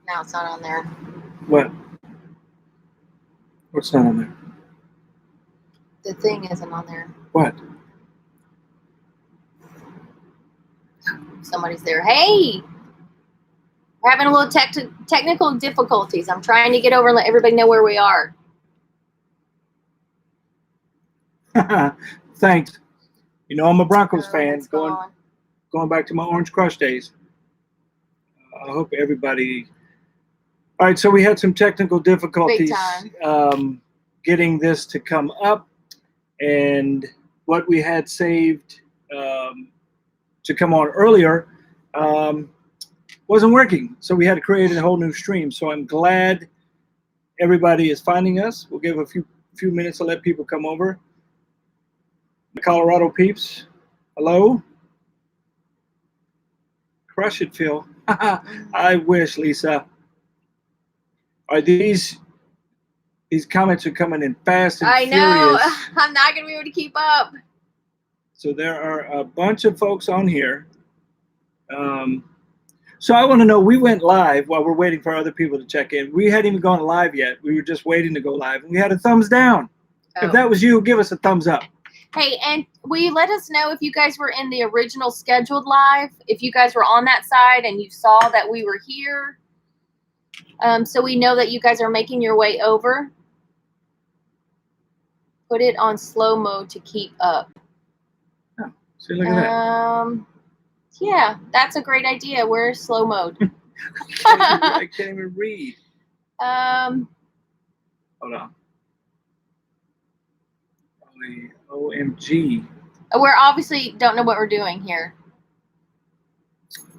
No, it's not on there. What? What's not on there? The thing isn't on there. What? Somebody's there. Hey! We're having a little technical difficulties. I'm trying to get over and let everybody know where we are. Thanks. You know I'm a Broncos fan. It's gone. Going back to my Orange Crush days. I hope everybody. All right, so we had some technical difficulties getting this to come up, and what we had saved to come on earlier wasn't working, so we had to create a whole new stream. So I'm glad everybody is finding us. We'll give a few minutes to let people come over. Colorado peeps, hello. Crush it, Phil. I wish, Lisa. All right, these comments are coming in fast and furious. I know. I'm not going to be able to keep up. So there are a bunch of folks on here. So I want to know, we went live while we're waiting for other people to check in. We hadn't even gone live yet. We were just waiting to go live. And we had a thumbs down. Oh. If that was you, give us a thumbs up. Hey, and will you let us know if you guys were in the original scheduled live? If you guys were on that side and you saw that we were here? So we know that you guys are making your way over. Put it on slow mode to keep up. Oh, see, look at that. Yeah, that's a great idea. Where's slow mode? I can't even read. Hold on. OMG. We're obviously don't know what we're doing here.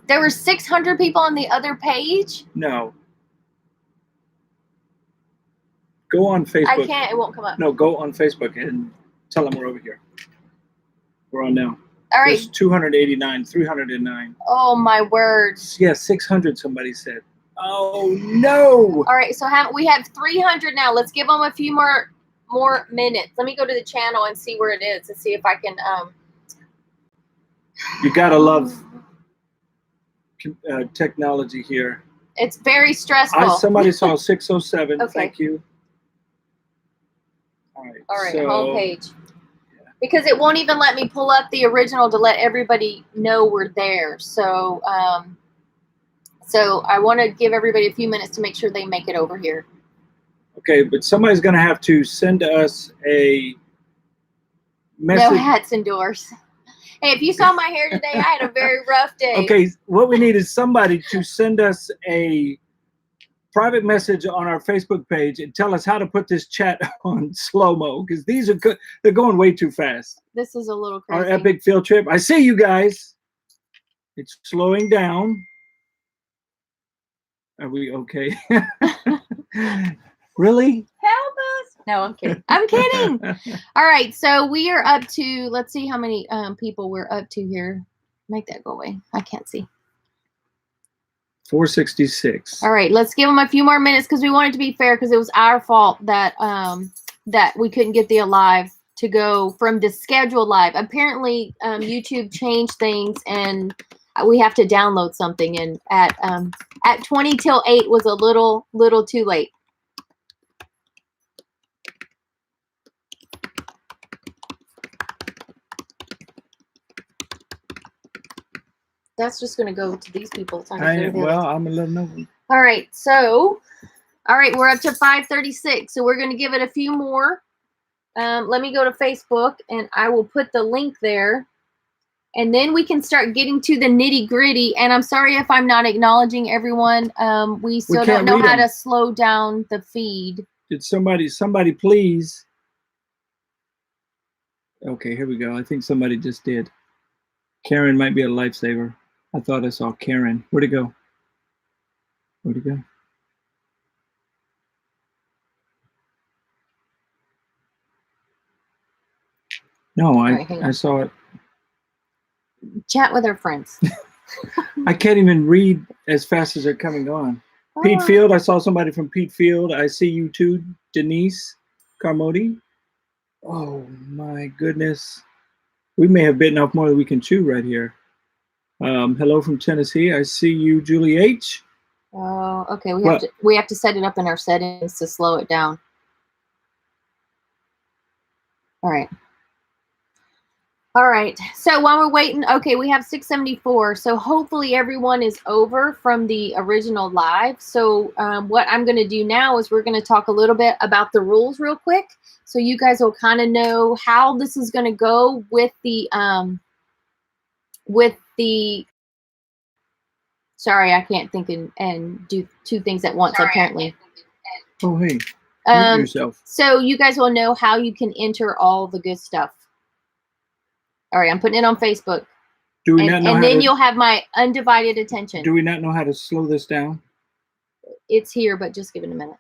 There were 600 people on the other page? No. Go on Facebook. I can't. It won't come up. No, go on Facebook and tell them we're over here. We're on now. All right. There's 289, 309. Oh, my word. Yeah, 600, somebody said. Oh, no. All right, so we have 300 now. Let's give them a few more minutes. Let me go to the channel and see where it is and see if I can. You got to love technology here. It's very stressful. Somebody saw 607. Okay. Thank you. All right, so, homepage. Yeah. Because it won't even let me pull up the original to let everybody know we're there. So, so I want to give everybody a few minutes to make sure they make it over here. Okay, but somebody's going to have to send us a message. No hats indoors. Hey, if you saw my hair today, I had a very rough day. Okay, what we need is somebody to send us a private message on our Facebook page and tell us how to put this chat on slow-mo, because these are good. They're going way too fast. This is a little crazy. Our epic field trip. I see you guys. It's slowing down. Are we okay? Really? Help us. No, I'm kidding. I'm kidding. All right, so we are up to, let's see how many people we're up to here. Make that go away. I can't see. 466. All right, let's give them a few more minutes because we want it to be fair, because it was our fault that that we couldn't get the alive to go from the scheduled live. Apparently, YouTube changed things and we have to download something, and at 20 till 8 was a little too late. That's just going to go to these people. Well, I'm going to let them know. All right. So, all right, we're up to 536. So we're going to give it a few more. Let me go to Facebook, and I will put the link there. And then we can start getting to the nitty gritty. And I'm sorry if I'm not acknowledging everyone. We still don't know how to slow down the feed. Did somebody please? Okay, here we go. I think somebody just did. Karen might be a lifesaver. I thought I saw Karen. Where'd it go? Where'd it go? No, I saw it. Chat with our friends. I can't even read as fast as they're coming on. Oh. Pete Field, I saw somebody from Pete Field. I see you too, Denise Carmody. Oh my goodness. We may have bitten off more than we can chew right here. Hello from Tennessee. I see you, Julie H. Oh, okay. We have to set it up in our settings to slow it down. All right. All right. So while we're waiting, okay, we have 674. So hopefully everyone is over from the original live. So what I'm going to do now is we're going to talk a little bit about the rules real quick. So you guys will kind of know how this is going to go with the sorry, I can't think and do two things at once, apparently. Oh, hey. Mute yourself. So you guys will know how you can enter all the good stuff. All right, I'm putting it on Facebook. Do we not know and then you'll have my undivided attention. Do we not know how to slow this down? It's here, but just give it a minute.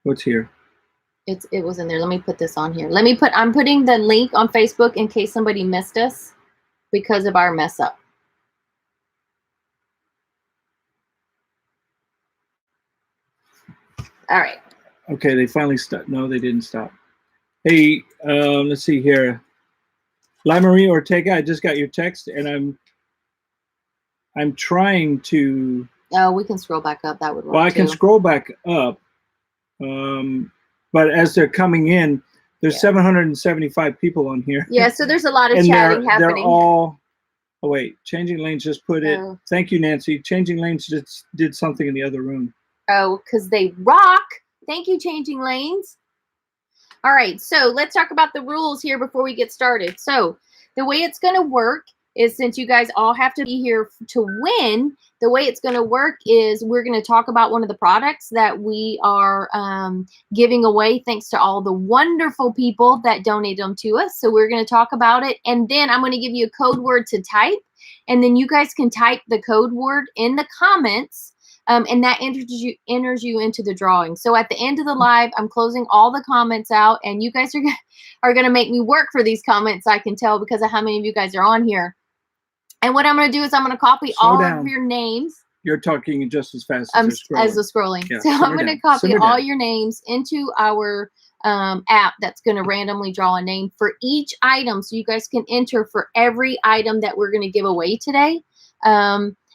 What's here? It was in there. Let me put this on here. I'm putting the link on Facebook in case somebody missed us because of our mess up. All right. Okay, they finally stopped. No, they didn't stop. Hey, let's see here. La Marie Ortega, I just got your text, and I'm trying to. Oh, we can scroll back up. That would work. Well, I can scroll back up, but as they're coming in, there's 775 people on here. Yeah, so there's a lot of chatting happening. They're all. Oh wait, Changing Lanes just put it. Thank you, Nancy. Changing Lanes just did something in the other room. Oh, because they rock. Thank you, Changing Lanes. All right, so let's talk about the rules here before we get started. So the way it's going to work is, since you guys all have to be here to win, the way it's going to work is we're going to talk about one of the products that we are giving away thanks to all the wonderful people that donate them to us. So we're going to talk about it, and then I'm going to give you a code word to type, and then you guys can type the code word in the comments. And that enters you into the drawing. So at the end of the live, I'm closing all the comments out, and you guys are going to make me work for these comments, I can tell, because of how many of you guys are on here. And what I'm going to do is I'm going to copy all of your names. You're talking just as fast as the scrolling. Yeah, so I'm going to copy all your names into our app that's going to randomly draw a name for each item, so you guys can enter for every item that we're going to give away today.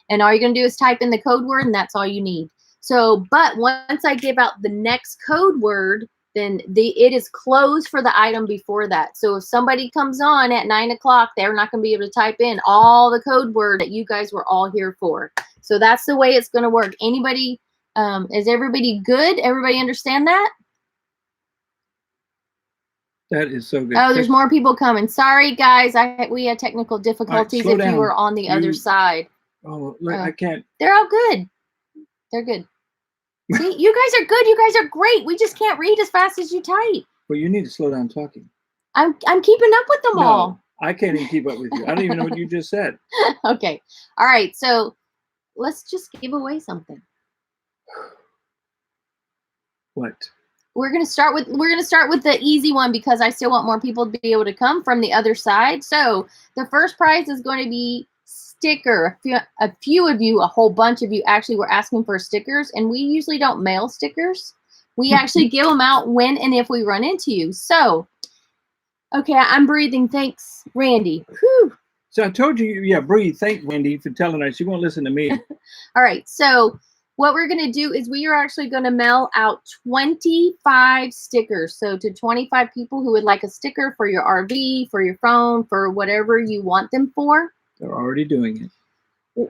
And all you're going to do is type in the code word, and that's all you need. So, but once I give out the next code word, then it is closed for the item before that. So if somebody comes on at 9 o'clock, they're not going to be able to type in all the code word that you guys were all here for. So that's the way it's going to work. Anybody, is everybody good? Everybody understand that? That is so good. Oh, there's more people coming. Sorry, guys. We had technical difficulties if you were on the other side. Oh, I can't. They're all good. They're good. See, you guys are good. You guys are great. We just can't read as fast as you type. Well, you need to slow down talking. I'm keeping up with them all. I can't even keep up with you. I don't even know what you just said. Okay. All right. So let's just give away something. What? We're gonna start with the easy one because I still want more people to be able to come from the other side. So the first prize is going to be sticker. A few of you, a whole bunch of you actually were asking for stickers, and we usually don't mail stickers. We actually give them out when and if we run into you. So, okay, I'm breathing. Thanks, Randy. Whew. So I told you, yeah, breathe. Thank Wendy for telling us. She won't listen to me. All right, so what we're going to do is we are actually going to mail out 25 stickers. So to 25 people who would like a sticker for your RV, for your phone, for whatever you want them for. They're already doing it.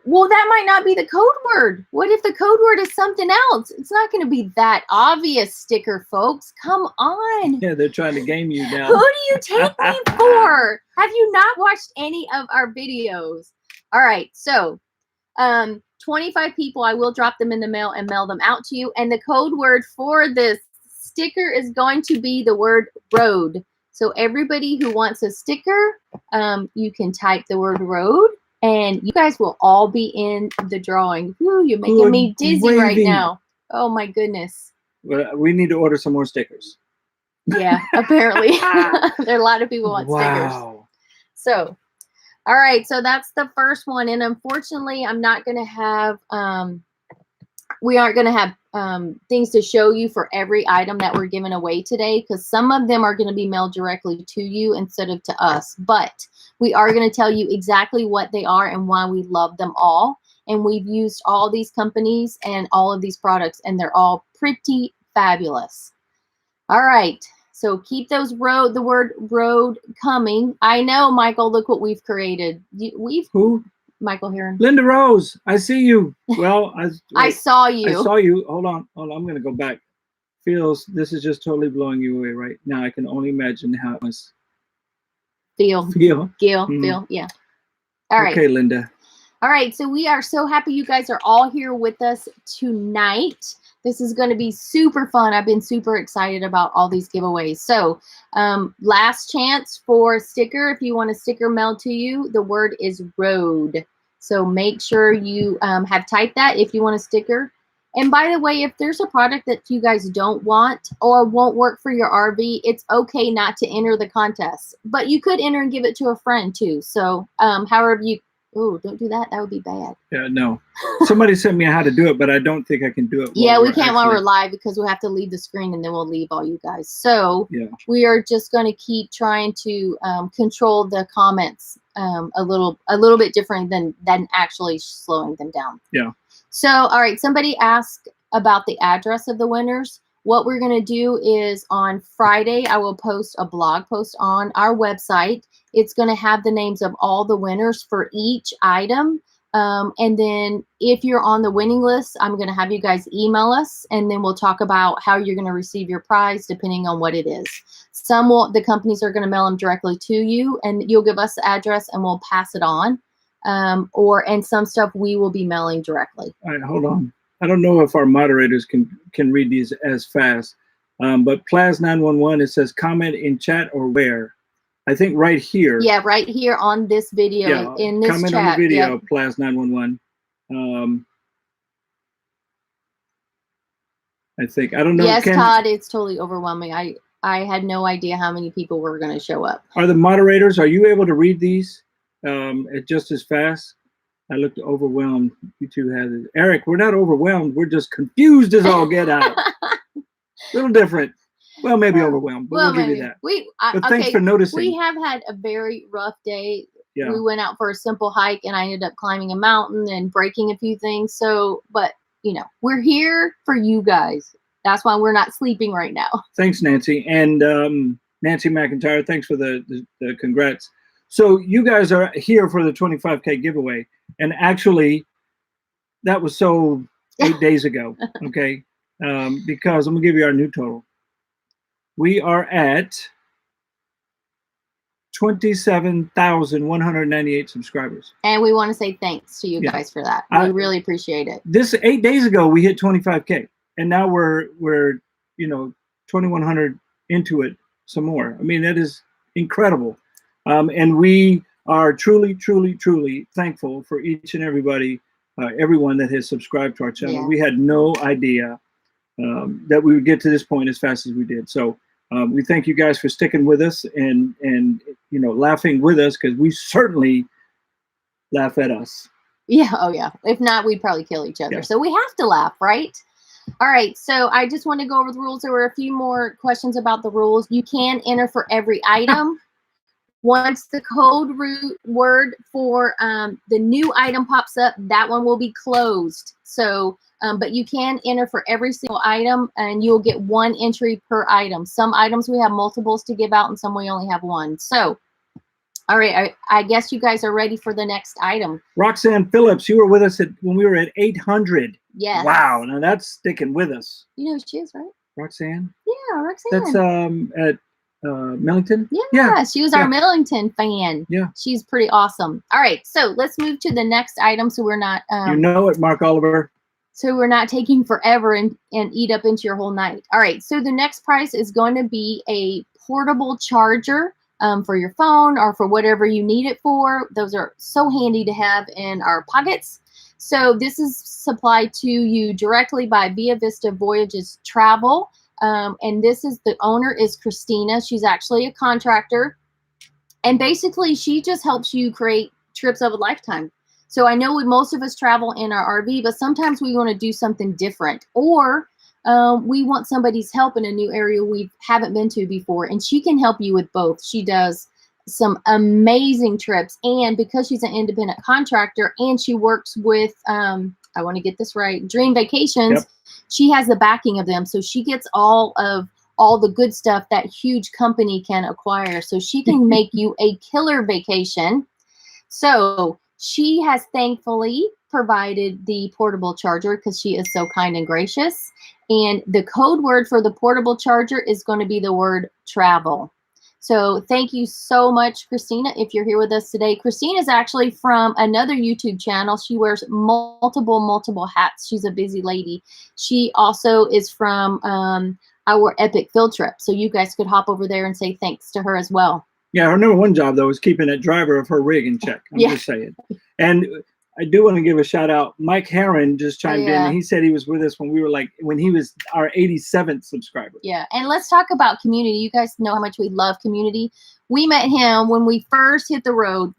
Well, that might not be the code word. What if the code word is something else? It's not going to be that obvious, sticker folks. Come on. Yeah, they're trying to game you now. Who do you take me for? Have you not watched any of our videos? All right, so 25 people, I will drop them in the mail and mail them out to you. And the code word for this sticker is going to be the word road. So everybody who wants a sticker, you can type the word road, and you guys will all be in the drawing. Woo, you're making me dizzy right now. Oh, my goodness. Well, we need to order some more stickers. Yeah, apparently. There are a lot of people want stickers. So, all right. So that's the first one. And unfortunately, I'm not going to have, we aren't going to have things to show you for every item that we're giving away today, because some of them are going to be mailed directly to you instead of to us. But we are going to tell you exactly what they are and why we love them all. and we've used all these companies and all of these products, and they're all pretty fabulous. All right. So keep those the word road coming. I know, Michael, look what we've created. Who? Michael Heron. Linda Rose, I see you. Well, I saw you. I saw you. Hold on. I'm going to go back. Feels, this is just totally blowing you away right now. I can only imagine how it must feel. Feel. Yeah. All right. Okay, Linda. All right. So we are so happy you guys are all here with us tonight. This is going to be super fun. I've been super excited about all these giveaways. So last chance for a sticker. If you want a sticker mailed to you, the word is road. So make sure you have typed that if you want a sticker. And by the way, if there's a product that you guys don't want or won't work for your RV, it's okay not to enter the contest. But you could enter and give it to a friend too. So however you... Oh, don't do that. That would be bad. Yeah, no. Somebody sent me how to do it, but I don't think I can do it. Yeah, we can't while we're live because we have to leave the screen and then we'll leave all you guys. So we are just going to keep trying to control the comments a little bit different than actually slowing them down. Yeah. So, all right. Somebody asked about the address of the winners. What we're going to do is on Friday, I will post a blog post on our website. It's going to have the names of all the winners for each item. And then if you're on the winning list, I'm going to have you guys email us, and then we'll talk about how you're going to receive your prize depending on what it is. The companies are going to mail them directly to you, and you'll give us the address and we'll pass it on. And some stuff we will be mailing directly. All right, hold on. I don't know if our moderators can read these as fast, but Plaz 911, it says comment in chat or where. I think right here. Yeah, right here on this video, in this comment chat. On the video, Plaz 911. I think, I don't know. Yes, Todd, it's totally overwhelming. I had no idea how many people were going to show up. Are the moderators, are you able to read these just as fast? I looked overwhelmed. You two have it. Eric, we're not overwhelmed. We're just confused as all get out. A little different. Well, maybe overwhelmed, but we'll give you that. But thanks for noticing. We have had a very rough day. Yeah. We went out for a simple hike, and I ended up climbing a mountain and breaking a few things. So, but, you know, we're here for you guys. That's why we're not sleeping right now. Thanks, Nancy. And Nancy McIntyre, thanks for the congrats. So you guys are here for the 25K giveaway. And actually, that was 8 days ago, okay? Because I'm going to give you our new total. We are at 27,198 subscribers. And we want to say thanks to you guys for that. We really appreciate it. This 8 days ago, we hit 25K. And now we're 2,100 into it some more. I mean, that is incredible. And we are truly, truly, truly thankful for each and everyone that has subscribed to our channel. Yeah. We had no idea that we would get to this point as fast as we did. So we thank you guys for sticking with us and laughing with us, because we certainly laugh at us. Yeah. Oh, yeah. If not, we'd probably kill each other. Yeah. So we have to laugh, right? All right. So I just want to go over the rules. There were a few more questions about the rules. You can enter for every item. Once the code word for the new item pops up, that one will be closed. So, but you can enter for every single item, and you'll get one entry per item. Some items we have multiples to give out, and some we only have one. So, all right, I guess you guys are ready for the next item. Roxanne Phillips, you were with us when we were at 800. Yes. Wow, now that's sticking with us. You know who she is, right? Roxanne? Yeah, Roxanne. That's at Millington? Yeah, she was our Millington fan. Yeah. She's pretty awesome. All right, so let's move to the next item so we're not... you know it, Mark Oliver. So we're not taking forever and eat up into your whole night. All right, so the next prize is going to be a portable charger for your phone or for whatever you need it for. Those are so handy to have in our pockets. So this is supplied to you directly by Via Vista Voyages Travel. And the owner is Christina. She's actually a contractor. And basically, she just helps you create trips of a lifetime. So I know most of us travel in our RV, but sometimes we want to do something different. Or we want somebody's help in a new area we haven't been to before. And she can help you with both. She does some amazing trips. And because she's an independent contractor and she works with, I want to get this right, Dream Vacations, Yep. she has the backing of them. So she gets all the good stuff that huge company can acquire. So she can make you a killer vacation. So she has thankfully provided the portable charger because she is so kind and gracious. And the code word for the portable charger is going to be the word travel. So thank you so much, Christina, if you're here with us today. Christina is actually from another YouTube channel. She wears multiple hats. She's a busy lady. She also is from our Epic Field Trip. So you guys could hop over there and say thanks to her as well. Yeah, her number one job, though, is keeping that driver of her rig in check. I'm just saying. And I do want to give a shout out. Mike Herron just chimed in, and he said he was with us when he was our 87th subscriber. Yeah, and let's talk about community. You guys know how much we love community. We met him when we first hit the road,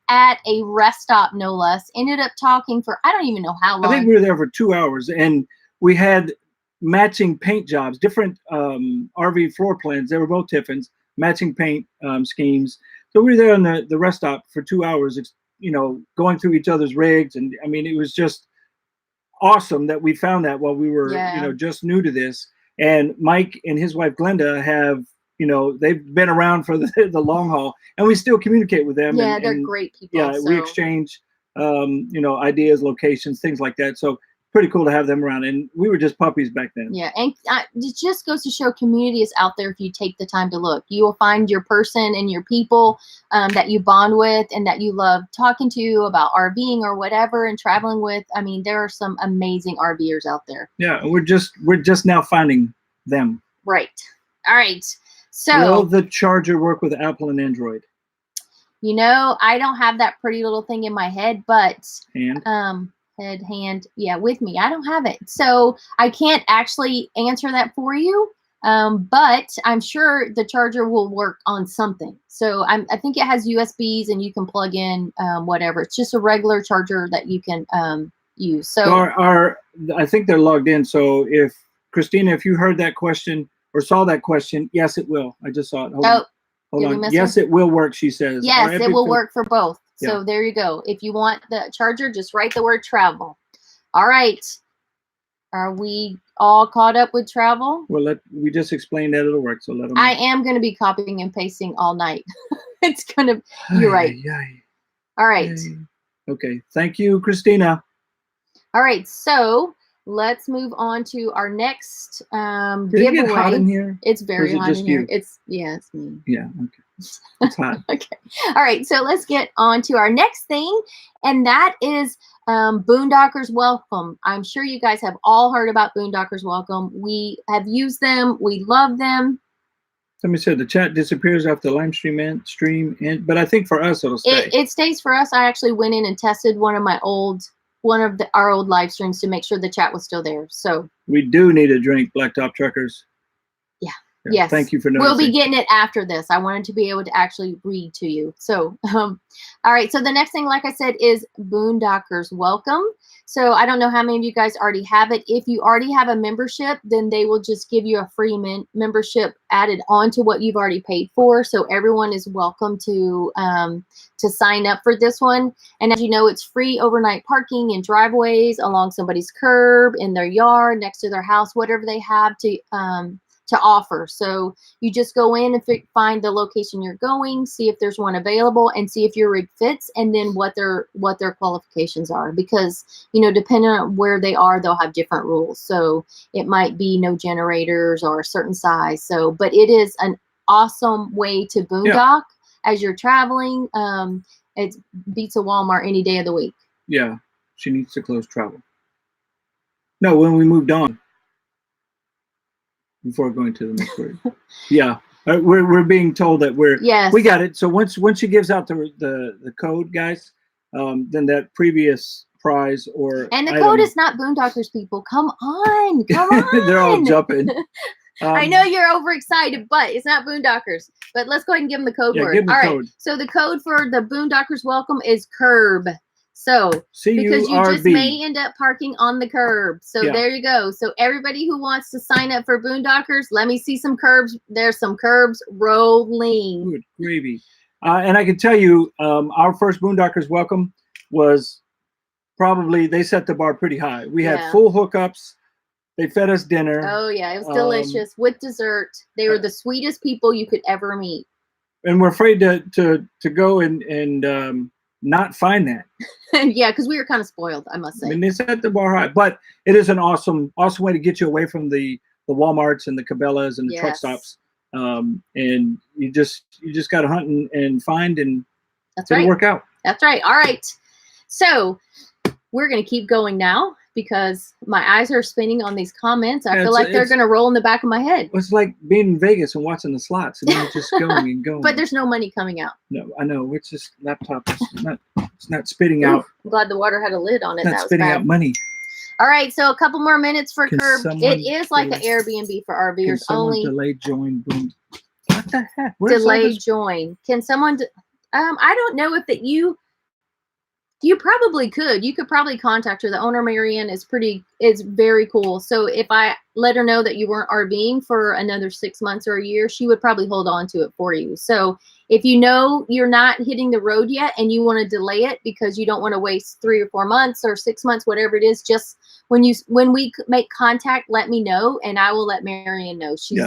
at a rest stop, no less. Ended up talking for, I don't even know how long. I think we were there for 2 hours, and we had matching paint jobs, different RV floor plans. They were both Tiffins, matching paint schemes. So we were there on the rest stop for 2 hours, going through each other's rigs. And I mean, it was just awesome that we found that while we were, just new to this. And Mike and his wife, Glenda, have, they've been around for the long haul, and we still communicate with them. Yeah, they're great people. Yeah, we exchange, ideas, locations, things like that. So pretty cool to have them around. And we were just puppies back then. Yeah, and it just goes to show community is out there if you take the time to look. You will find your person and your people that you bond with and that you love talking to about RVing or whatever and traveling with. I mean, there are some amazing RVers out there. Yeah, we're just now finding them. Right. All right. So will the charger work with Apple and Android? I don't have that pretty little thing in my head, but hand, with me. I don't have it. So I can't actually answer that for you. But I'm sure the charger will work on something. So I think it has USBs and you can plug in whatever. It's just a regular charger that you can use. So I think they're logged in. So if Christina, if you heard that question or saw that question, yes, it will. I just saw it. Hold on. Yes, it will work, she says. Yes, it will work for both. So there you go. If you want the charger, just write the word travel. All right. Are we all caught up with travel? Well, we just explained that it'll work. So let them. I am going to be copying and pasting all night. It's going to, you're right. All right. Okay. Thank you, Christina. All right. So let's move on to our next giveaway. Did it get hot in here? It's very hot in here. It's me. Yeah. Okay. It's hot. Okay. All right. So let's get on to our next thing. And that is Boondockers Welcome. I'm sure you guys have all heard about Boondockers Welcome. We have used them. We love them. Somebody said the chat disappears after the live stream, but I think for us it'll stay. It stays for us. I actually went in and tested one of our old live streams to make sure the chat was still there. So we do need a drink, Blacktop Truckers. Yeah. Yes. Thank you for noticing. We'll be getting it after this. I wanted to be able to actually read to you. So, all right. So the next thing, like I said, is Boondockers Welcome. So I don't know how many of you guys already have it. If you already have a membership, then they will just give you a free membership added on to what you've already paid for. So everyone is welcome to sign up for this one. And as you know, it's free overnight parking in driveways, along somebody's curb, in their yard, next to their house, whatever they have to offer. So you just go in and find the location you're going, see if there's one available, and see if your rig fits, and then what their qualifications are. Because depending on where they are, they'll have different rules. So it might be no generators or a certain size. So, but it is an awesome way to boondock as you're traveling. It beats a Walmart any day of the week. Yeah, she needs to close travel. No, when we moved on. Before going to the next word. Yeah. We're being told that we got it. So once she gives out the code, guys, then that previous prize and the code is not Boondockers, people. Come on. They're all jumping. I know you're overexcited, but it's not Boondockers. But let's go ahead and give them the code word. Give them the code. So the code for the Boondockers Welcome is curb. So because you just CURB. may end up parking on the curb. So there you go. So everybody who wants to sign up for Boondockers, let me see some curbs. There's some curbs rolling. Good gravy. And I can tell you, our first Boondockers welcome was probably, they set the bar pretty high. We had full hookups. They fed us dinner. Oh yeah, it was delicious with dessert. They were the sweetest people you could ever meet. And we're afraid to go and not find that. Yeah, because we were kind of spoiled, I must say. I mean, they set the bar high, but it is an awesome way to get you away from the Walmarts and the Cabela's and the truck stops. And you just got to hunt and find, and it'll work out. That's right. All right. So we're going to keep going now because my eyes are spinning on these comments. I feel like they're going to roll in the back of my head. It's like being in Vegas and watching the slots and then just going and going. But there's no money coming out. No, I know. It's just laptop. It's not spitting out. I'm glad the water had a lid on it. It's not spitting out money. All right, so a couple more minutes for Curb. It is like an Airbnb for RVers only. Delay join. Boom. What the heck? Delay join. Can someone? I don't know if that you probably could. You could probably contact her. The owner, Marianne, is very cool. So if I let her know that you weren't RVing for another 6 months or a year, she would probably hold on to it for you. So if you know you're not hitting the road yet and you want to delay it because you don't want to waste 3 or 4 months or 6 months, whatever it is, just when we make contact, let me know and I will let Marianne know. She's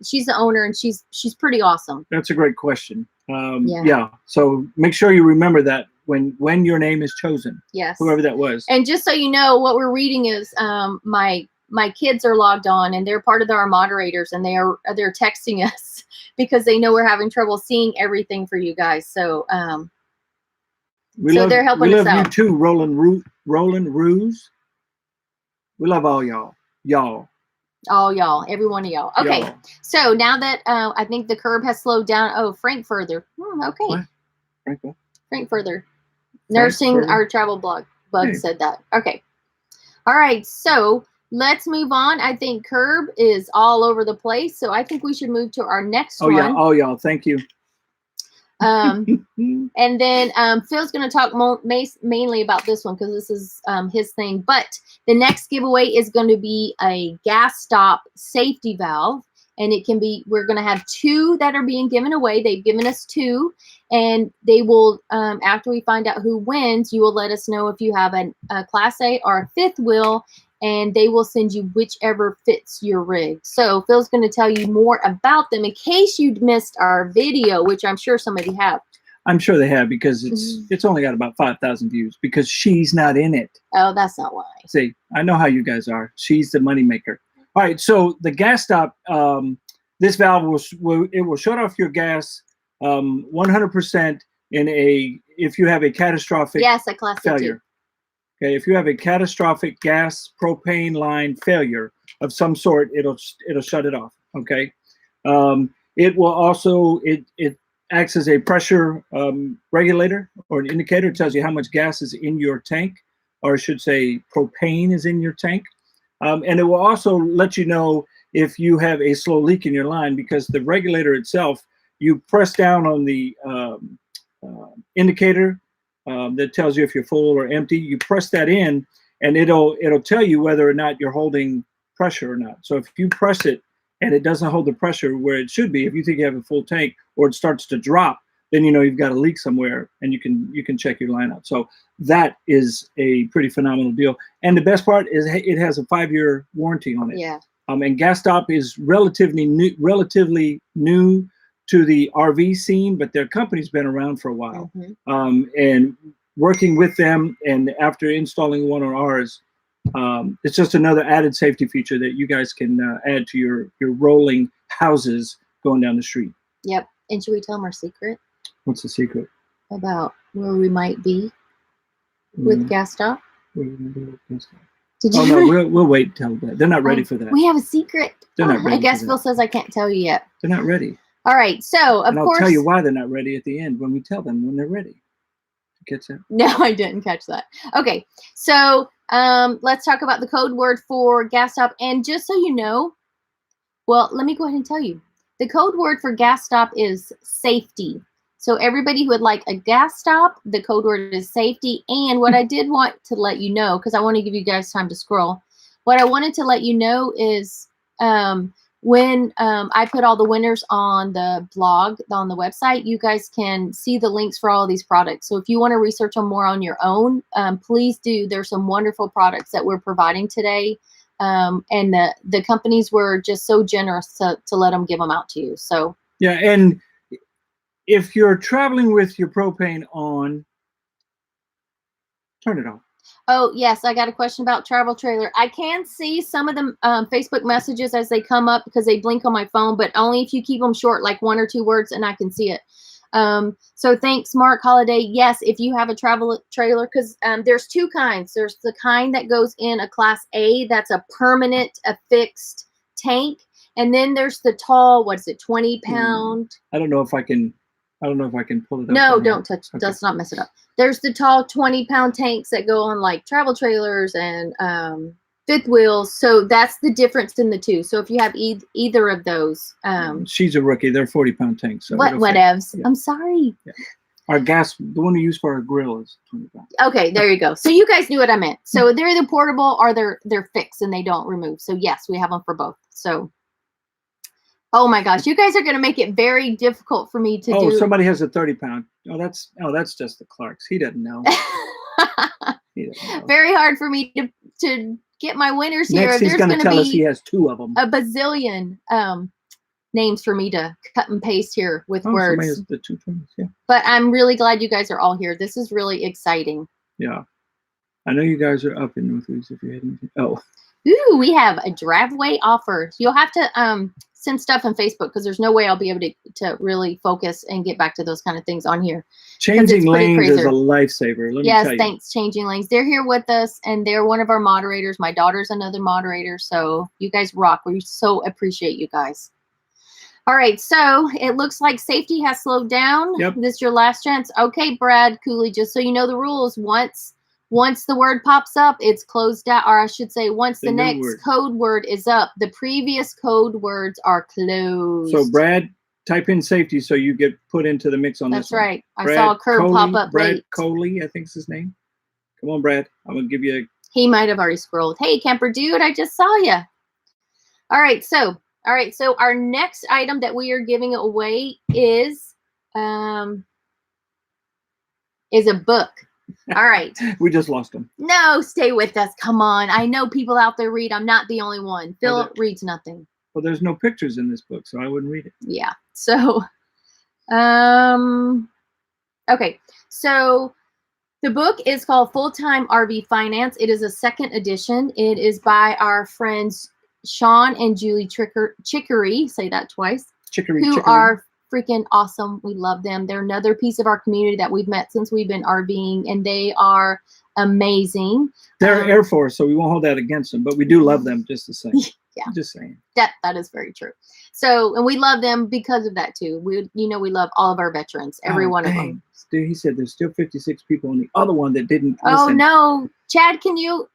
she's the owner and she's pretty awesome. That's a great question. Yeah. So make sure you remember that when your name is chosen. Yes. Whoever that was. And just so you know, what we're reading is my kids are logged on and they're part of our moderators and they're texting us because they know we're having trouble seeing everything for you guys. So they're helping us out. We love you too, Roland Ruse. We love all y'all. All y'all, every one of y'all. Okay, so now that I think the curb has slowed down. Oh, Frank Further. Okay. What? Frank Further. Nursing our travel blog. Bug said that. Okay. All right, so let's move on. I think Curb is all over the place, so I think we should move to our next one. Oh, y'all. Thank you. And then Phil's going to talk mainly about this one because this is his thing. But the next giveaway is going to be a gas stop safety valve. And it can be, we're going to have 2 that are being given away. They've given us 2. And they will, after we find out who wins, you will let us know if you have a Class A or a fifth wheel. And they will send you whichever fits your rig. So Phil's going to tell you more about them in case you'd missed our video, which I'm sure some of you have. I'm sure they have because it's only got about 5,000 views because she's not in it. Oh, that's not why. See, I know how you guys are. She's the moneymaker. All right, so the gas stop, this valve will shut off your gas 100% if you have a catastrophic a Class failure. Okay, if you have a catastrophic gas propane line failure of some sort, it'll shut it off. Okay, it will also it acts as a pressure regulator or an indicator. It tells you how much gas is in your tank, or I should say, propane is in your tank. And it will also let you know if you have a slow leak in your line because the regulator itself, you press down on the indicator that tells you if you're full or empty. You press that in and it'll tell you whether or not you're holding pressure or not. So if you press it and it doesn't hold the pressure where it should be, if you think you have a full tank or it starts to drop, then you know you've got a leak somewhere and you can check your line out. So that is a pretty phenomenal deal. And the best part is it has a 5-year warranty on it. Yeah. And Gas Stop is relatively new to the RV scene, but their company's been around for a while. And working with them and after installing one on ours, it's just another added safety feature that you guys can add to your rolling houses going down the street. Yep. And should we tell them our secret? What's the secret? About where we might be with Gas Stop? We'll wait till that. They're not ready for that. We have a secret. They're not ready. I guess Phil says I can't tell you yet. They're not ready. All right. So of course, I'll tell you why they're not ready at the end when we tell them when they're ready. Catch that? No, I didn't catch that. Okay. So let's talk about the code word for Gas Stop. And just so you know, well, let me go ahead and tell you. The code word for Gas Stop is safety. So everybody who would like a gas stop, the code word is safety. And what I did want to let you know, because I want to give you guys time to scroll, what I wanted to let you know is when I put all the winners on the blog, on the website, you guys can see the links for all of these products. So if you want to research them more on your own, please do. There's some wonderful products that we're providing today. And the companies were just so generous to let them give them out to you. So yeah, and if you're traveling with your propane on, turn it off. Oh, yes, I got a question about travel trailer. I can see some of the Facebook messages as they come up because they blink on my phone, but only if you keep them short, like 1 or 2 words, and I can see it. So thanks, Mark Holiday. Yes, if you have a travel trailer, because there's 2 kinds. There's the kind that goes in a Class A, that's a permanent, affixed tank. And then there's the tall, what is it, 20-pound? I don't know if I can pull it up. No, don't touch. Okay. Let's not mess it up. There's the tall 20-pound tanks that go on like travel trailers and fifth wheels. So that's the difference in the 2. So if you have either of those, she's a rookie. They're 40-pound tanks. So whatevs. Yeah. I'm sorry. Yeah. Our gas, the one we use for our grill, is 20 pounds. Okay, there you go. So you guys knew what I meant. So they're either portable or they're fixed and they don't remove. So yes, we have them for both. So. Oh my gosh, you guys are going to make it very difficult for me to do. Oh, somebody has a 30-pound. Oh, that's just the Clarks. He doesn't know. He doesn't know. Very hard for me to get my winners here. Next, he's going to tell us he has 2 of them. A bazillion names for me to cut and paste here with words. Somebody has the 2 twins, yeah. But I'm really glad you guys are all here. This is really exciting. Yeah. I know you guys are up in Northwoods if you're heading to. Oh. Ooh, we have a driveway offer. You'll have to send stuff on Facebook because there's no way I'll be able to really focus and get back to those kind of things on here. Changing lanes is a lifesaver. Let me tell you. Yes, thanks, Changing Lanes. They're here with us, and they're one of our moderators. My daughter's another moderator, so you guys rock. We so appreciate you guys. All right, so it looks like safety has slowed down. Yep. This is your last chance. Okay, Brad Cooley, just so you know the rules. Once the word pops up, it's closed out, or I should say, once the next code word is up, the previous code words are closed. So, Brad, type in safety so you get put into the mix on this. That's right. I saw a curve pop up. Brad Coley, I think is his name. Come on, Brad. I'm going to give you a... He might have already scrolled. Hey, Camper Dude, I just saw you. All right, so our next item that we are giving away is a book. All right. We just lost them. No, stay with us. Come on. I know people out there read. I'm not the only one. Philip reads nothing. Well, there's no pictures in this book, so I wouldn't read it. Yeah. So, okay. So the book is called Full-Time RV Finance. It is a 2nd edition. It is by our friends Sean and Julie Chicory. Say that twice. Chicory. Are freaking awesome. We love them. They're another piece of our community that we've met since we've been RVing, and they are amazing. They're Air Force, so we won't hold that against them, but we do love them just the same. Yeah. Just saying. That is very true. So, and we love them because of that too. We love all of our veterans, every one of them. He said there's still 56 people on the other one that didn't listen. Oh no. Chad, can you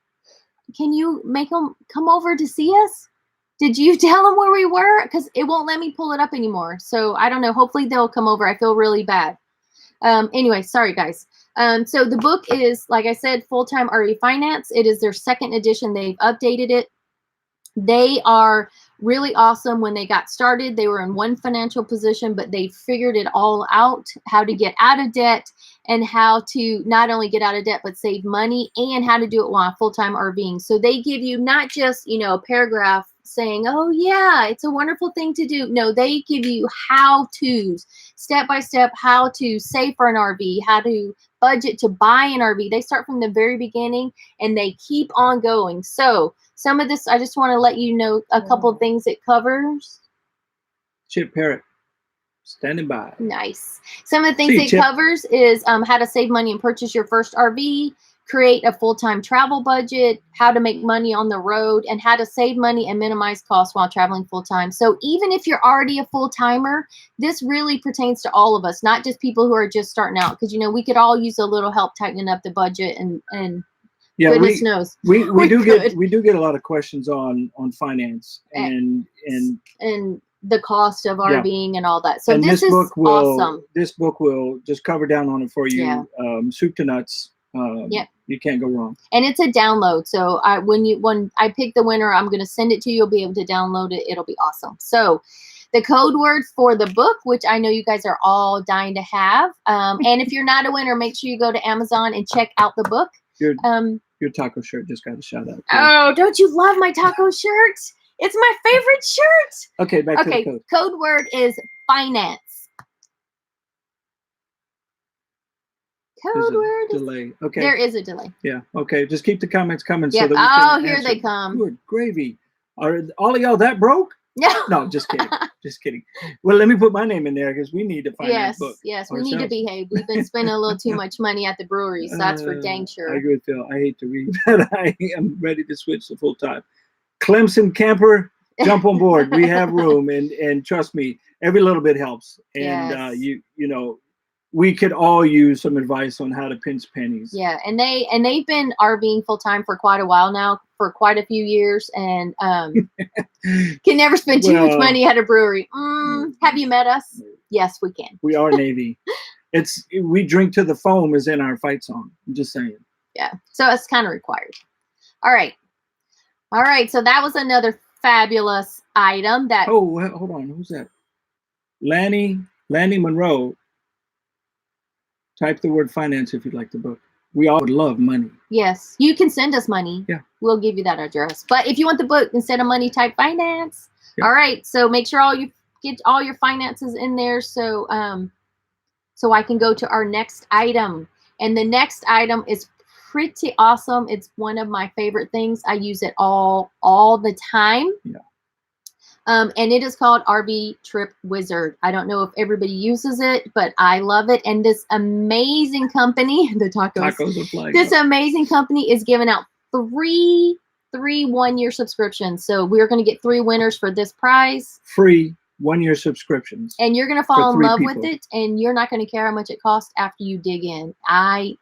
make them come over to see us? Did you tell them where we were? Because it won't let me pull it up anymore. So I don't know. Hopefully they'll come over. I feel really bad. Anyway, sorry guys. So the book is, like I said, Full-Time RV Finance. It is their 2nd edition. They've updated it. They are really awesome. When they got started, they were in one financial position, but they figured it all out, how to get out of debt and how to not only get out of debt, but save money, and how to do it while full-time RVing. So they give you not just, a paragraph saying, oh yeah, it's a wonderful thing to do. No, they give you how-tos, step-by-step, how to save for an RV, how to budget to buy an RV. They start from the very beginning and they keep on going. So some of this, I just want to let you know a couple of things it covers. Chip Parrott, standing by. Nice. Some of the things it covers is how to save money and purchase your first RV, create a full-time travel budget, how to make money on the road, and how to save money and minimize costs while traveling full-time. So even if you're already a full-timer, this really pertains to all of us, not just people who are just starting out. Because, we could all use a little help tightening up the budget and yeah, goodness knows. We do get a lot of questions on finance and the cost of Yeah. RVing and all that. So And this is awesome. This book will just cover down on it for you, Yeah. soup to nuts. Yep. You can't go wrong. And it's a download. So when I pick the winner, I'm going to send it to you. You'll be able to download it. It'll be awesome. So the code word for the book, which I know you guys are all dying to have. And if you're not a winner, make sure you go to Amazon and check out the book. Your taco shirt just got a shout out. Oh, don't you love my taco shirt? It's my favorite shirt. Okay, back to the code. Code word is finance. Code word delay. Okay. There is a delay. Yeah. Okay. Just keep the comments coming so that we can here answer. They come. Good gravy. Are all of y'all that broke? No, just kidding. Just kidding. Well, let me put my name in there because we need to find that book. Yes, we need to behave. We've been spending a little too much money at the brewery, so that's for dang sure. I agree with Phil. I hate to read, but I am ready to switch to full time. Clemson camper, jump on board. We have room, and trust me, every little bit helps. And you know, we could all use some advice on how to pinch pennies. Yeah, and they've been RVing full time for quite a while now, for quite a few years, and can never spend too much money at a brewery. Have you met us? Yes, we can. We are Navy. We drink to the foam is in our fight song. I'm just saying. Yeah, so it's kind of required. All right. So that was another fabulous item. That hold on, who's that? Lanny Monroe. Type the word finance if you'd like the book. We all would love money. Yes. You can send us money. Yeah. We'll give you that address. But if you want the book, instead of money, type finance. Yeah. All right. So make sure you get all your finances in there so I can go to our next item. And the next item is pretty awesome. It's one of my favorite things. I use it all the time. Yeah. And it is called RV Trip Wizard. I don't know if everybody uses it, but I love it. And this amazing company, the tacos are flying. This amazing company is giving out three 1-year subscriptions. So we're going to get 3 winners for this prize. Free 1-year subscriptions. And you're going to fall in love with it, and you're not going to care how much it costs after you dig in. I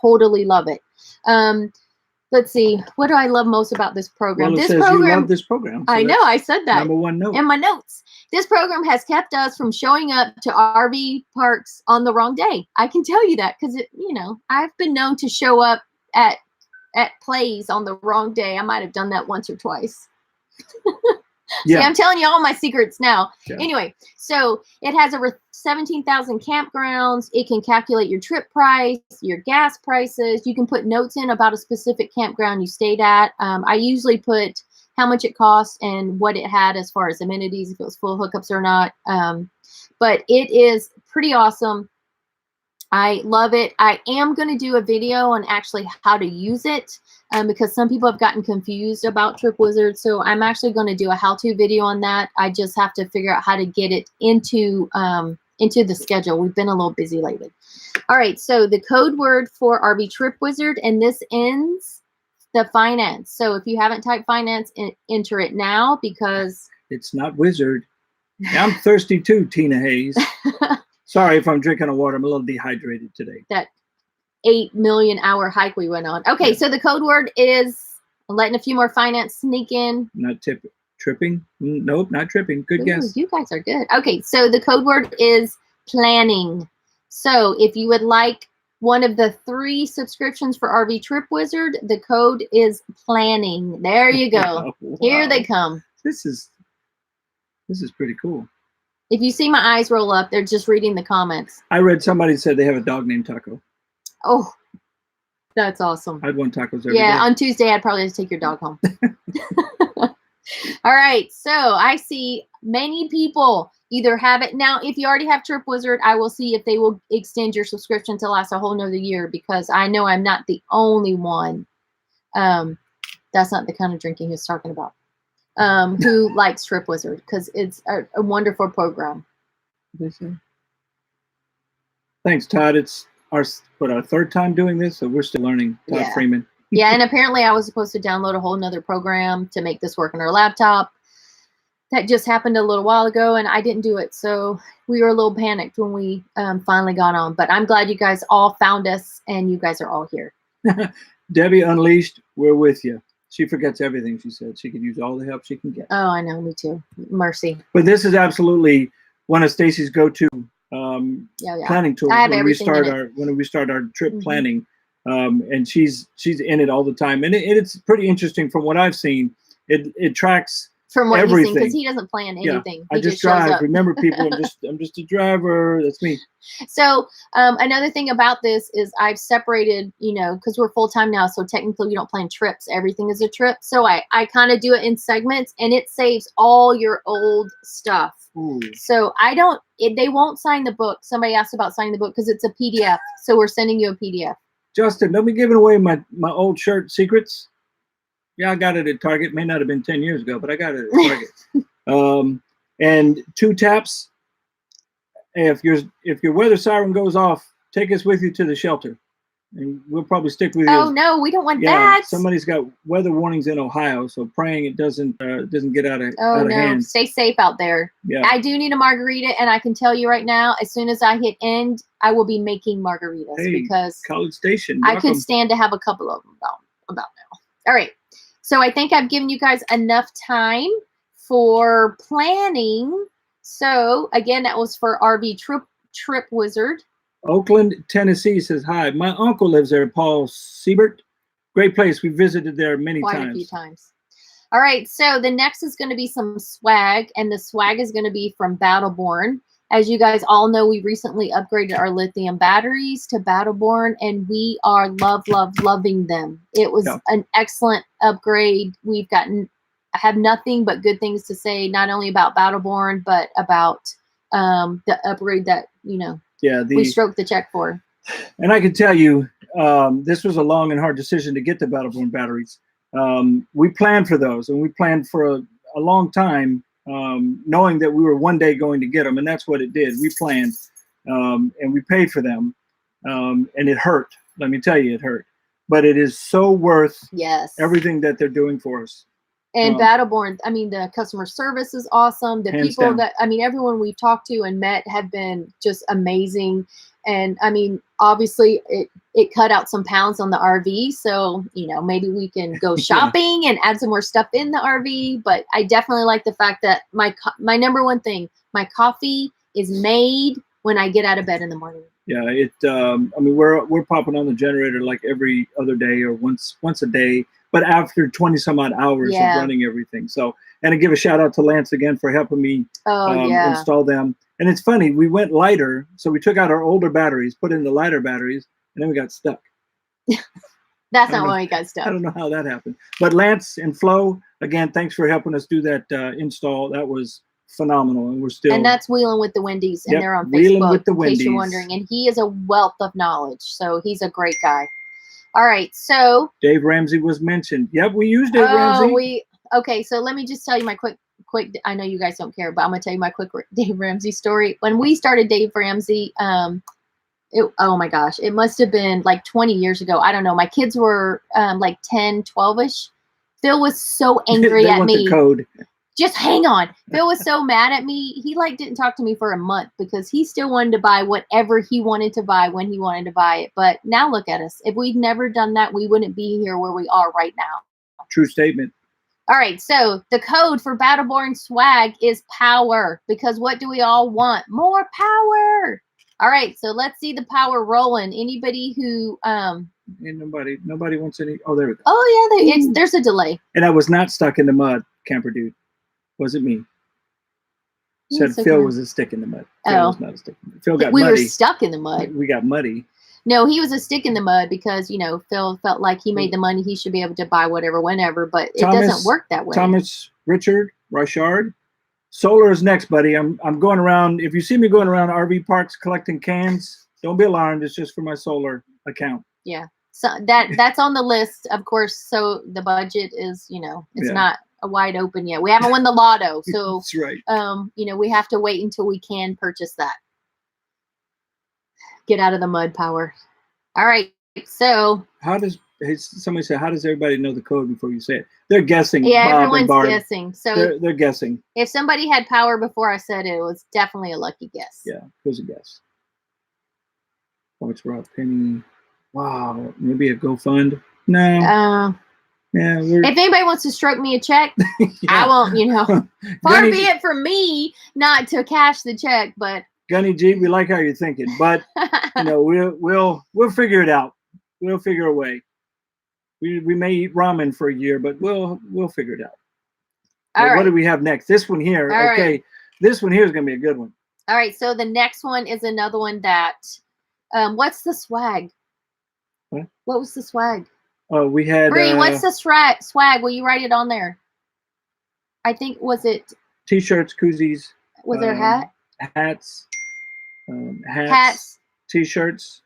totally love it. Let's see. What do I love most about this program? Well, you love this program. So I know. I said that. Number one note. In my notes. This program has kept us from showing up to RV parks on the wrong day. I can tell you that because, I've been known to show up at plays on the wrong day. I might have done that once or twice. Yeah. See, I'm telling you all my secrets now. Yeah. Anyway, so it has over 17,000 campgrounds. It can calculate your trip price, your gas prices. You can put notes in about a specific campground you stayed at. I usually put how much it cost and what it had as far as amenities, if it was full hookups or not. But it is pretty awesome. I love it. I am going to do a video on actually how to use it because some people have gotten confused about Trip Wizard. So I'm actually going to do a how-to video on that. I just have to figure out how to get it into the schedule. We've been a little busy lately. All right. So the code word for RV Trip Wizard, and this ends the finance. So if you haven't typed finance, enter it now because it's not wizard. I'm thirsty too, Tina Hayes. Sorry if I'm drinking a water. I'm a little dehydrated today. That 8 million hour hike we went on. Okay, so the code word is, I'm letting a few more finance sneak in. Not tripping? Nope, not tripping. Good guess. You guys are good. Okay, so the code word is planning. So if you would like one of the 3 subscriptions for RV Trip Wizard, the code is planning. There you go. Wow. Here they come. This is pretty cool. If you see my eyes roll up, they're just reading the comments. I read somebody said they have a dog named Taco. Oh, that's awesome. I'd want tacos every day. Yeah, on Tuesday, I'd probably just take your dog home. All right, so I see many people either have it. Now, if you already have Trip Wizard, I will see if they will extend your subscription to last a whole nother year because I know I'm not the only one. That's not the kind of drinking he's talking about. Who likes Trip Wizard because it's a wonderful program. Thanks, Todd. It's our 3rd time doing this, so we're still learning. Todd Freeman. Yeah, and apparently I was supposed to download a whole nother program to make this work on our laptop. That just happened a little while ago, and I didn't do it, so we were a little panicked when we finally got on. But I'm glad you guys all found us, and you guys are all here. Debbie Unleashed, we're with you. She forgets everything. She said she could use all the help she can get. Oh, I know, me too. Mercy. But this is absolutely one of Stacy's go-to planning tools when we start our trip planning. And she's in it all the time, and it's pretty interesting from what I've seen. It tracks from what everything. You've seen, because he doesn't plan anything. Yeah, I just drive. Remember, people, I'm just a driver. That's me. So another thing about this is I've separated, because we're full time now, so technically we don't plan trips. Everything is a trip. So I kind of do it in segments, and it saves all your old stuff. Ooh. So they won't sign the book. Somebody asked about signing the book because it's a PDF. So we're sending you a PDF. Justin, don't be giving away my old shirt secrets. Yeah, I got it at Target. May not have been 10 years ago, but I got it at Target. And 2 taps. If your weather siren goes off, take us with you to the shelter, and we'll probably stick with you. Oh no, we don't want that. Somebody's got weather warnings in Ohio, so praying it doesn't get out of hand. Stay safe out there. Yeah, I do need a margarita, and I can tell you right now, as soon as I hit end, I will be making margaritas because College Station. I could stand to have a couple of them about now. All right, so I think I've given you guys enough time for planning. So again, that was for RV Trip Wizard. Oakland, Tennessee says hi. My uncle lives there, Paul Siebert. Great place. We visited there quite a few times. All right, so the next is going to be some swag, and the swag is going to be from Battleborn. As you guys all know, we recently upgraded our lithium batteries to Battleborn, and we are loving them. It was an excellent upgrade. I have nothing but good things to say, not only about Battleborn, but about the upgrade that, we stroked the check for. And I can tell you, this was a long and hard decision to get the Battleborn batteries. We planned for those, and we planned for a long time, knowing that we were one day going to get them, and that's what it did. We planned, and we paid for them, and it hurt. Let me tell you, it hurt. But it is so worth everything that they're doing for us. And Battleborn, the customer service is awesome. The people everyone we've talked to and met have been just amazing. And obviously it cut out some pounds on the RV. So, maybe we can go shopping and add some more stuff in the RV. But I definitely like the fact that my number one thing, my coffee is made when I get out of bed in the morning. Yeah, we're popping on the generator like every other day or once a day. But after 20 some odd hours of running everything. So, and I give a shout out to Lance again for helping me install them. And it's funny, we went lighter. So we took out our older batteries, put in the lighter batteries, and then we got stuck. That's not why we got stuck. I don't know how that happened. But Lance and Flo, again, thanks for helping us do that install. That was phenomenal. And we're still. And that's Wheeling with the Wendy's. And they're on Facebook, with the in case you're wondering. And he is a wealth of knowledge. So he's a great guy. All right, so Dave Ramsey was mentioned. Yep, we used Dave Ramsey. Okay, so let me just tell you my quick. I know you guys don't care, but I'm gonna tell you my quick Dave Ramsey story. When we started Dave Ramsey, oh my gosh, it must have been like 20 years ago. I don't know. My kids were like 10, 12ish. Phil was so angry at me. The code. Just hang on. Phil was so mad at me. He didn't talk to me for a month because he still wanted to buy whatever he wanted to buy when he wanted to buy it. But now look at us. If we'd never done that, we wouldn't be here where we are right now. True statement. All right. So the code for Battleborn swag is power, because what do we all want? More power. All right. So let's see the power rolling. Anybody who and nobody wants any. Oh, there we go. Oh yeah, there's a delay. And I was not stuck in the mud, camper dude. Wasn't me. Said Phil was a stick in the mud. Phil was not a stick. Phil got muddy. We were stuck in the mud. We got muddy. No, he was a stick in the mud because, Phil felt like he made the money. He should be able to buy whatever, whenever, but it doesn't work that way. Thomas Richard. Solar is next, buddy. I'm going around. If you see me going around RV parks collecting cans, don't be alarmed. It's just for my solar account. Yeah. So that's on the list, of course. So the budget is, it's not wide open yet. We haven't won the lotto, so that's right. We have to wait until we can purchase that. Get out of the mud, power. All right, so somebody say, how does everybody know the code before you say it? They're guessing. Yeah, Bob everyone's guessing. So they're guessing. If somebody had power before I said it, it was definitely a lucky guess. Yeah, it was a guess. Watch Rob Penny. Wow, maybe a GoFund. No. Yeah. If anybody wants to stroke me a check, Yeah. I won't, you know. Far Gunny, be it from me not to cash the check, but Gunny G, we like how you're thinking, but you know, we'll figure it out. We'll figure a way. We may eat ramen for a year, but we'll figure it out. All right. What do we have next? This one here. All okay. right. This one here is gonna be a good one. All right. So the next one is another one that what's the swag? What was the swag? Oh, we had Bree, what's the swag? Will you write it on there? I think was it t-shirts, koozies. Was there a hat? Hats, hats, t-shirts.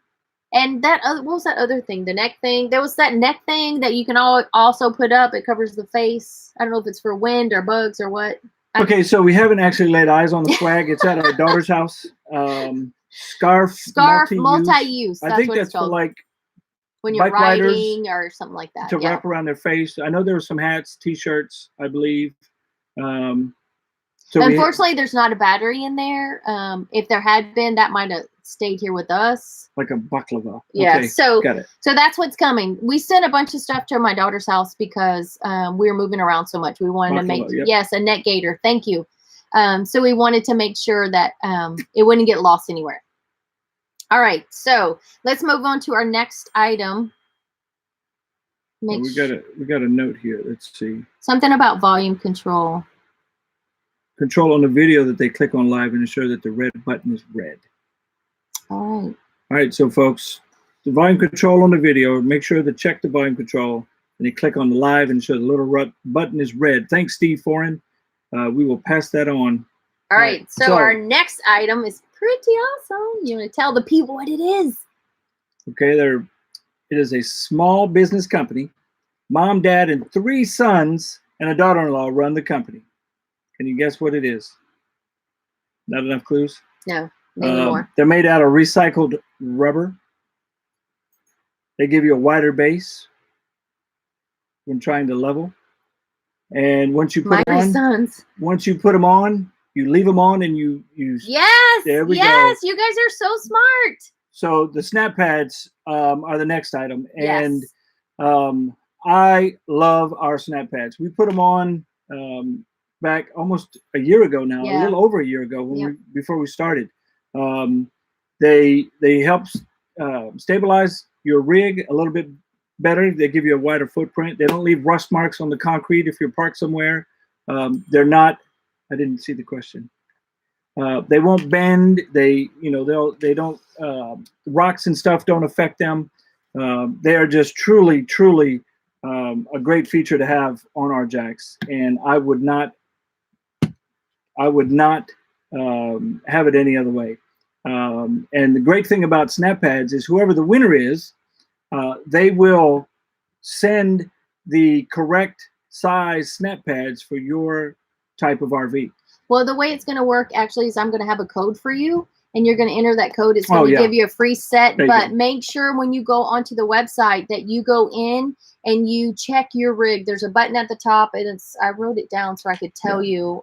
And that other, what was that other thing? The neck thing. There was that neck thing that you can also put up. It covers the face. I don't know if it's for wind or bugs or what. Okay, so we haven't actually laid eyes on the swag. It's at our daughter's house. Scarf multi-use. I think that's for like when you're riding or something like that. To wrap around their face. I know there were some hats, t-shirts, I believe. So unfortunately, there's not a battery in there. If there had been, that might have stayed here with us. Like a baklava. Yeah. Okay, so got it. So that's what's coming. We sent a bunch of stuff to my daughter's house because we were moving around so much. We wanted to make a net gator. Thank you. So we wanted to make sure that it wouldn't get lost anywhere. All right. So let's move on to our next item. We got a note here. Let's see. Something about volume control. Control on the video that they click on live and ensure that the red button is red. All right. All right, so folks, the volume control on the video, make sure to check the volume control and they click on the live and ensure the little button is red. Thanks, Steve Foreign. We will pass that on. All right, so our next item is pretty awesome. You want to tell the people what it is? Okay, it is a small business company. Mom, dad, and 3 sons and a daughter-in-law run the company. Can you guess what it is? Not enough clues? No, maybe more. They're made out of recycled rubber. They give you a wider base when trying to level. And once you put them on, once you put them on, you leave them on and you yes, there we go. You guys are so smart. So the snap pads are the next item. And I love our snap pads. We put them on back almost a year ago now, a little over a year ago when before we started. They help stabilize your rig a little bit better. They give you a wider footprint. They don't leave rust marks on the concrete if you're parked somewhere. They're not. I didn't see the question. They won't bend. They don't. Rocks and stuff don't affect them. They are just truly a great feature to have on our jacks, and I would not have it any other way. And the great thing about snap pads is whoever the winner is, they will send the correct size snap pads for your type of RV. Well, the way it's going to work actually is I'm going to have a code for you, and you're going to enter that code. It's going to give you a free set, but make sure when you go onto the website that you go in and you check your rig. There's a button at the top, and I wrote it down so I could tell you.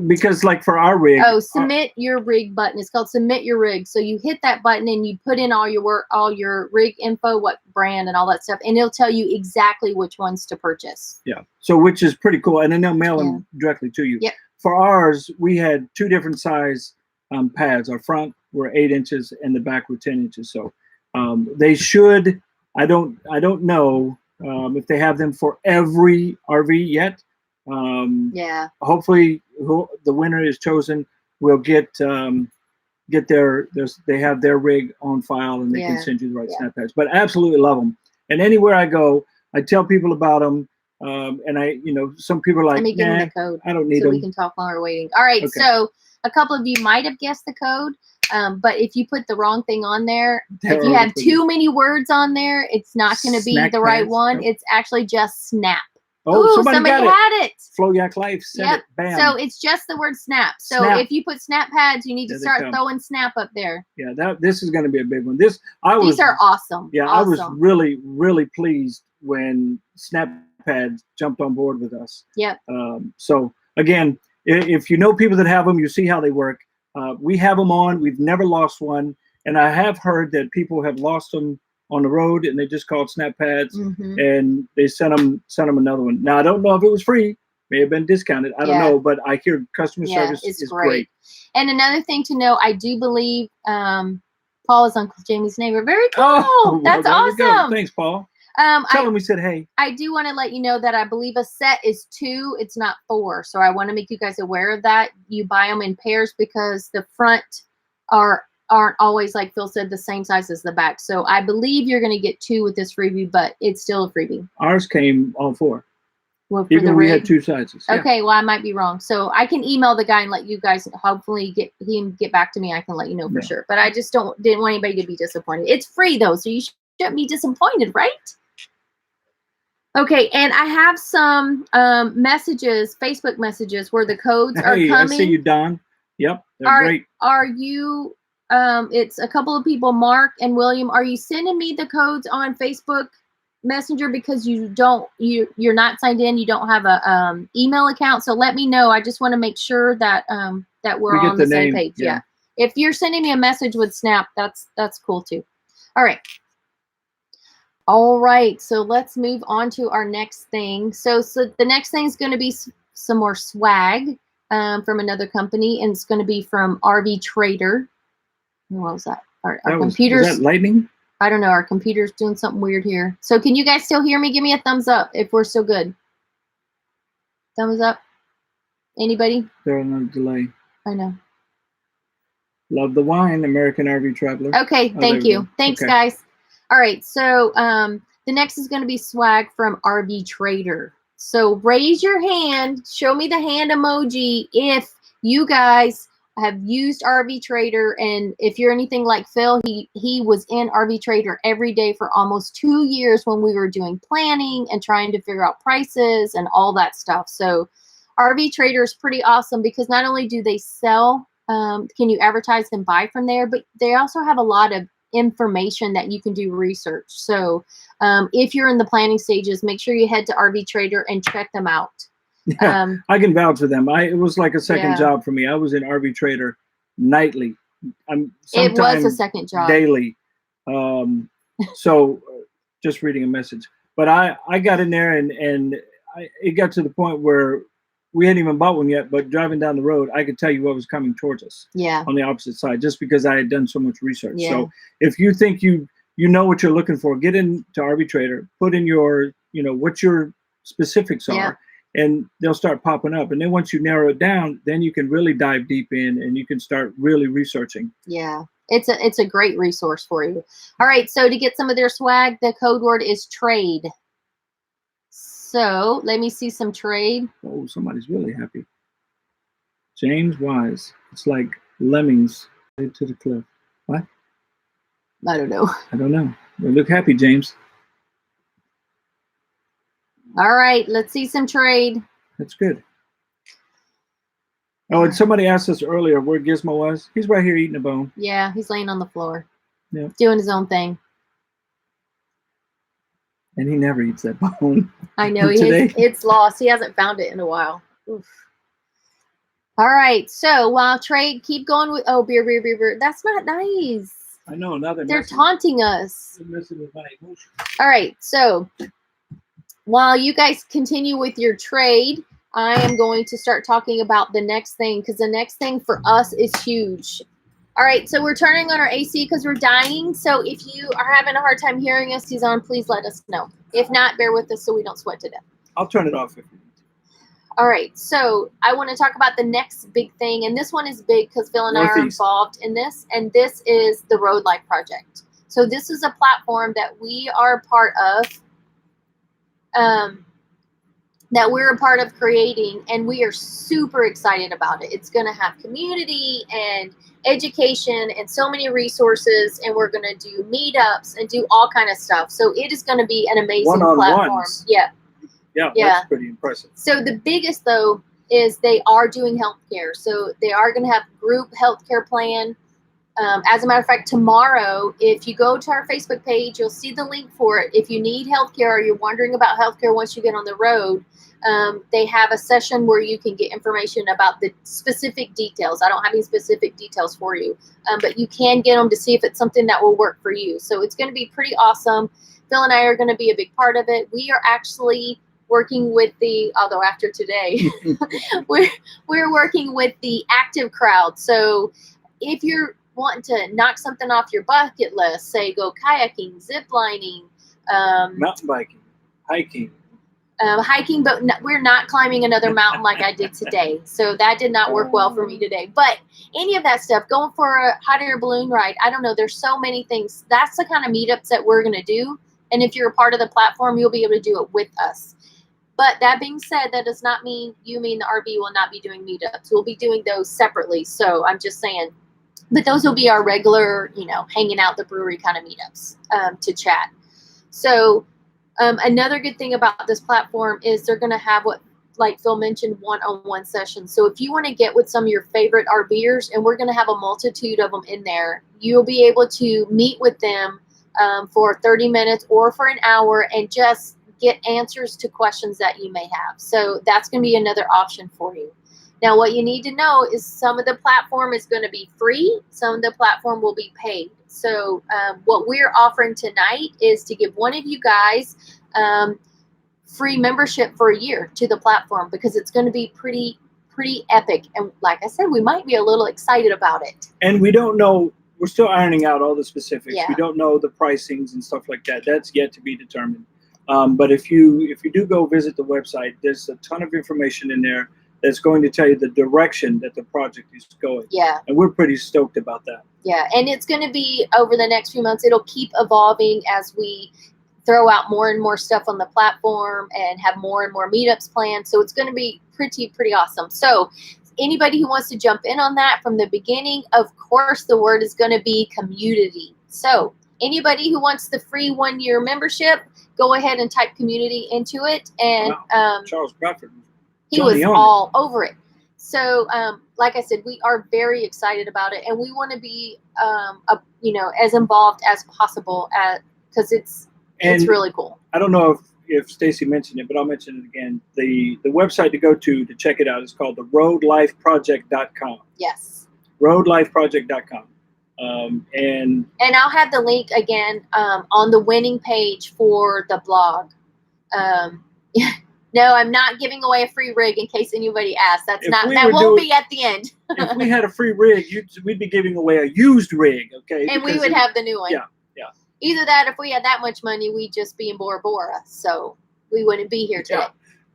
Because like for our rig. Oh, submit your rig button. It's called submit your rig. So you hit that button and you put in all your rig info, what brand and all that stuff, and it'll tell you exactly which ones to purchase. Yeah. So which is pretty cool, and then they'll mail them directly to you. Yep. For ours, we had 2 different size pads. Our front were 8 inches and the back were 10 inches. So they should. I don't know if they have them for every RV yet. Hopefully, the winner is chosen. Will get they have their rig on file and they can send you the right snap pads. But absolutely love them. And anywhere I go, I tell people about them. And some people are like, let me give them the code. I don't need them. So we can talk while we're waiting. All right. Okay. So a couple of you might have guessed the code. But if you put the wrong thing on there, if you have too many words on there, it's not going to be the right one. It's actually just snap. Oh, somebody had it. Flow Yak Life said it. Bam. So it's just the word snap. So if you put snap pads, you need to start throwing snap up there. Yeah, this is going to be a big one. These are awesome. Yeah, awesome. I was really pleased when snap pads jumped on board with us. Yep. So again, if you know people that have them, you see how they work. We have them on. We've never lost one, and I have heard that people have lost them on the road, and they just called Snap Pads, Mm-hmm. and they sent them another one. Now I don't know if it was free, may have been discounted. I don't know, but I hear customer service is great. And another thing to know, I do believe Paul is Uncle Jamie's neighbor. Very cool. Oh, That's awesome. Thanks, Paul. Tell him we said hey. I do want to let you know that I believe a set is 2. It's not 4. So I want to make you guys aware of that. You buy them in pairs because the front aren't always, like Phil said, the same size as the back. So I believe you're going to get 2 with this freebie, but it's still a freebie. Ours came all 4. Well, for even we had 2 sizes. Yeah. Okay, well, I might be wrong. So I can email the guy and let you guys hopefully get back to me. I can let you know for sure. But I just didn't want anybody to be disappointed. It's free though, so you shouldn't be disappointed, right? Okay, and I have some messages, Facebook messages, where the codes are coming. I see you, Don. Yep, they're great. Are you? It's a couple of people, Mark and William. Are you sending me the codes on Facebook Messenger because you're not signed in? You don't have a email account. So let me know. I just want to make sure that that we're on the same page. Yeah. If you're sending me a message with Snap, that's cool too. All right. All right, so let's move on to our next thing. So the next thing is going to be some more swag from another company, and it's going to be from RV Trader. What was that? Our computers. Was that lightning? I don't know. Our computer's doing something weird here. So can you guys still hear me? Give me a thumbs up if we're still good. Thumbs up. Anybody? They're on a delay. I know. Love the wine, American RV Traveler. Okay, thank you. Thanks, guys. All right, so the next is going to be swag from RV Trader. So raise your hand, show me the hand emoji if you guys have used RV Trader, and if you're anything like Phil, he was in RV Trader every day for almost 2 years when we were doing planning and trying to figure out prices and all that stuff. So RV Trader is pretty awesome because not only do they sell, can you advertise and buy from there, but they also have a lot of information that you can do research. So if you're in the planning stages, make sure you head to RV Trader and check them out. Yeah, I can vouch for them. It was like a second job for me. I was in RV Trader nightly. It was a second job. Daily. So just reading a message. But I got in there and it got to the point where we hadn't even bought one yet, but driving down the road, I could tell you what was coming towards us. Yeah. On the opposite side, just because I had done so much research. Yeah. So if you think you know what you're looking for, get into RV Trader, put in your, what your specifics are, and they'll start popping up. And then once you narrow it down, then you can really dive deep in and you can start really researching. Yeah. It's a great resource for you. All right. So to get some of their swag, the code word is trade. So let me see some trade. Oh, somebody's really happy. James Wise. It's like lemmings to the cliff. What? I don't know. I don't know. Well, look happy, James. All right, let's see some trade. That's good. Oh, and somebody asked us earlier where Gizmo was. He's right here eating a bone. Yeah, he's laying on the floor. Yeah. Doing his own thing. And he never eats that bone. I know. It's lost. He hasn't found it in a while. Oof. All right. So while trade, keep going with, beer. That's not nice. I know. Now they're taunting us. They're messing with my emotions. All right. So while you guys continue with your trade, I am going to start talking about the next thing, because the next thing for us is huge. All right, so we're turning on our AC because we're dying. So if you are having a hard time hearing us, he's on, please let us know. If not, bear with us so we don't sweat to death. I'll turn it off if you need to. All right, so I want to talk about the next big thing. And this one is big because Phil and I are involved in this. And this is the Road Life Project. So this is a platform that we are a part of. That we're a part of creating, and we are super excited about it. It's going to have community and education and so many resources, and we're going to do meetups and do all kind of stuff. So it is going to be an amazing platform. Yeah, that's pretty impressive. So the biggest though is they are doing healthcare. So they are going to have group healthcare plan. As a matter of fact, tomorrow, if you go to our Facebook page, you'll see the link for it. If you need healthcare or you're wondering about healthcare once you get on the road, they have a session where you can get information about the specific details. I don't have any specific details for you, but you can get them to see if it's something that will work for you. So it's going to be pretty awesome. Phil and I are going to be a big part of it. We are actually working with although after today, we're working with the active crowd. So if you're wanting to knock something off your bucket list, say go kayaking, zip lining, mountain biking, hiking. Hiking, but we're not climbing another mountain like I did today. So that did not work well for me today. But any of that stuff, going for a hot air balloon ride, I don't know. There's so many things. That's the kind of meetups that we're going to do. And if you're a part of the platform, you'll be able to do it with us. But that being said, that does not mean you mean the RV will not be doing meetups. We'll be doing those separately. So I'm just saying. But those will be our regular, hanging out the brewery kind of meetups to chat. So another good thing about this platform is they're going to have what, like Phil mentioned, one-on-one sessions. So if you want to get with some of your favorite RVers, and we're going to have a multitude of them in there, you'll be able to meet with them for 30 minutes or for an hour and just get answers to questions that you may have. So that's going to be another option for you. Now, what you need to know is some of the platform is going to be free. Some of the platform will be paid. So what we're offering tonight is to give one of you guys free membership for a year to the platform, because it's going to be pretty epic. And like I said, we might be a little excited about it. And we don't know. We're still ironing out all the specifics. Yeah. We don't know the pricings and stuff like that. That's yet to be determined. But if you do go visit the website, there's a ton of information in there that's going to tell you the direction that the project is going. Yeah. And we're pretty stoked about that. Yeah. And it's going to be over the next few months. It'll keep evolving as we throw out more and more stuff on the platform and have more and more meetups planned. So it's going to be pretty awesome. So anybody who wants to jump in on that from the beginning, of course, the word is going to be community. So anybody who wants the free 1-year membership, go ahead and type community into it. And Charles Bradford. He was all over it. So, like I said, we are very excited about it, and we want to be, as involved as possible, because it's really cool. I don't know if Stacy mentioned it, but I'll mention it again. The website to go to check it out is called the roadlifeproject.com. Yes. roadlifeproject.com. And I'll have the link again on the winning page for the blog. No, I'm not giving away a free rig in case anybody asks. That won't be at the end. If we had a free rig, we'd be giving away a used rig, okay? And we would have the new one. Yeah. Either that, if we had that much money, we'd just be in Bora Bora, so we wouldn't be here today. Yeah.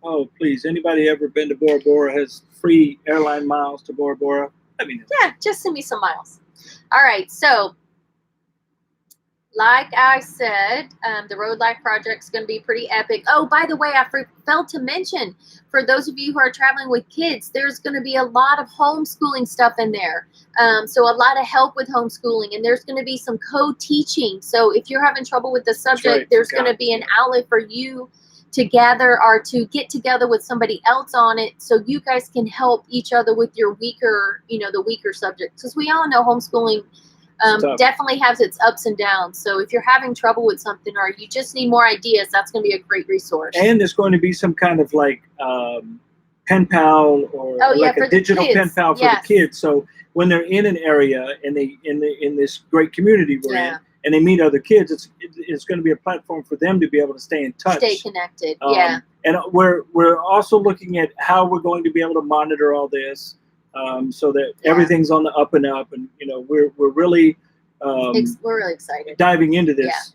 Oh, please. Anybody ever been to Bora Bora, has free airline miles to Bora Bora? Let me know. Yeah, just send me some miles. All right, so like I said, the Road Life Project is going to be pretty epic. Oh, by the way, I failed to mention, for those of you who are traveling with kids, there's going to be a lot of homeschooling stuff in there. So a lot of help with homeschooling, and there's going to be some co-teaching. So if you're having trouble with the subject, there's going to be an outlet for you to gather or to get together with somebody else on it, so you guys can help each other with your weaker, the weaker subjects. Because we all know homeschooling definitely has its ups and downs. So if you're having trouble with something or you just need more ideas, that's going to be a great resource. And there's going to be some kind of like pen pal or like a digital pen pal for the kids. So when they're in an area and they in this great community we're in, and they meet other kids, it's going to be a platform for them to be able to stay in touch, stay connected. And we're also looking at how we're going to be able to monitor all this. So that everything's on the up and up, and we're really excited diving into this.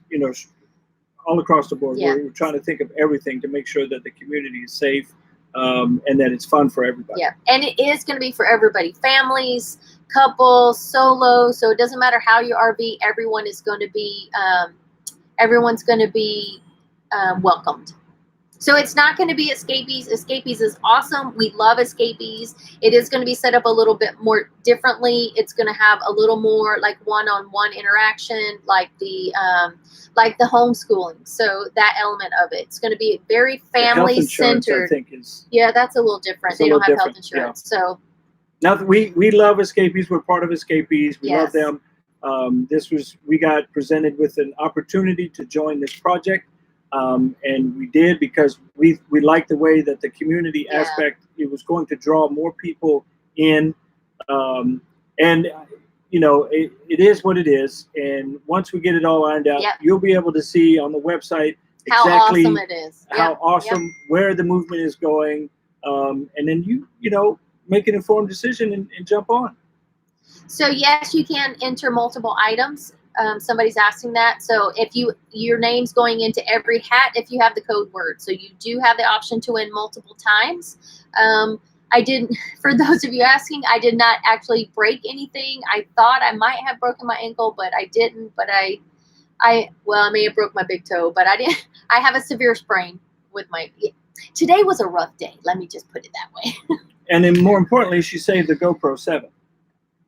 All across the board. We're trying to think of everything to make sure that the community is safe, and that it's fun for everybody. Yeah, and it is going to be for everybody: families, couples, solo. So it doesn't matter how you RV. Everyone's going to be welcomed. So it's not going to be Escapees. Escapees is awesome. We love Escapees. It is going to be set up a little bit more differently. It's going to have a little more like one-on-one interaction, like the homeschooling. So that element of it. It's going to be very family-centered. I think that's a little different. They don't have health insurance. So now we love Escapees. We're part of Escapees. We love them. We got presented with an opportunity to join this project, and we did because we liked the way that the community aspect, it was going to draw more people in, and you know, it is what it is. And once we get it all ironed out, you'll be able to see on the website exactly how awesome it is, how awesome, where the movement is going, and then you know, make an informed decision and jump on. So yes, you can enter multiple items. Somebody's asking that. So if your name's going into every hat if you have the code word. So you do have the option to win multiple times. I didn't, for those of you asking, I did not actually break anything. I thought I might have broken my ankle, but I didn't. But I may have broke my big toe, but I didn't. I have a severe sprain with my. Today was a rough day. Let me just put it that way. And then more importantly, she saved the GoPro 7.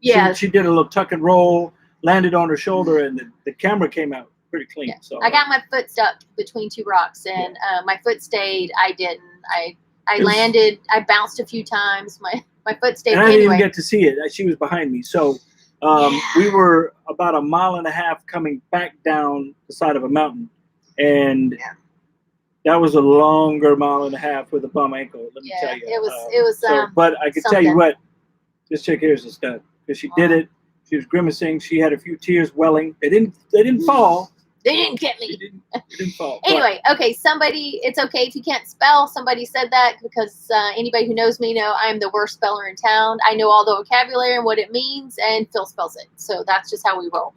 Yeah. She did a little tuck and roll, landed on her shoulder, and the camera came out pretty clean. Yeah. So I got my foot stuck between two rocks, and my foot stayed. I didn't. I landed. I bounced a few times. My foot stayed. And I didn't even get to see it. She was behind me. So we were about a mile and a half coming back down the side of a mountain, and that was a longer mile and a half with a bum ankle. Let me tell you. It was. But I can tell you what, this chick here is a stud because she did it. She was grimacing. She had a few tears welling. They didn't fall. They didn't get me. They didn't fall. Anyway, okay, it's okay if you can't spell. Somebody said that because anybody who knows me know I'm the worst speller in town. I know all the vocabulary and what it means, and Phil spells it. So that's just how we roll.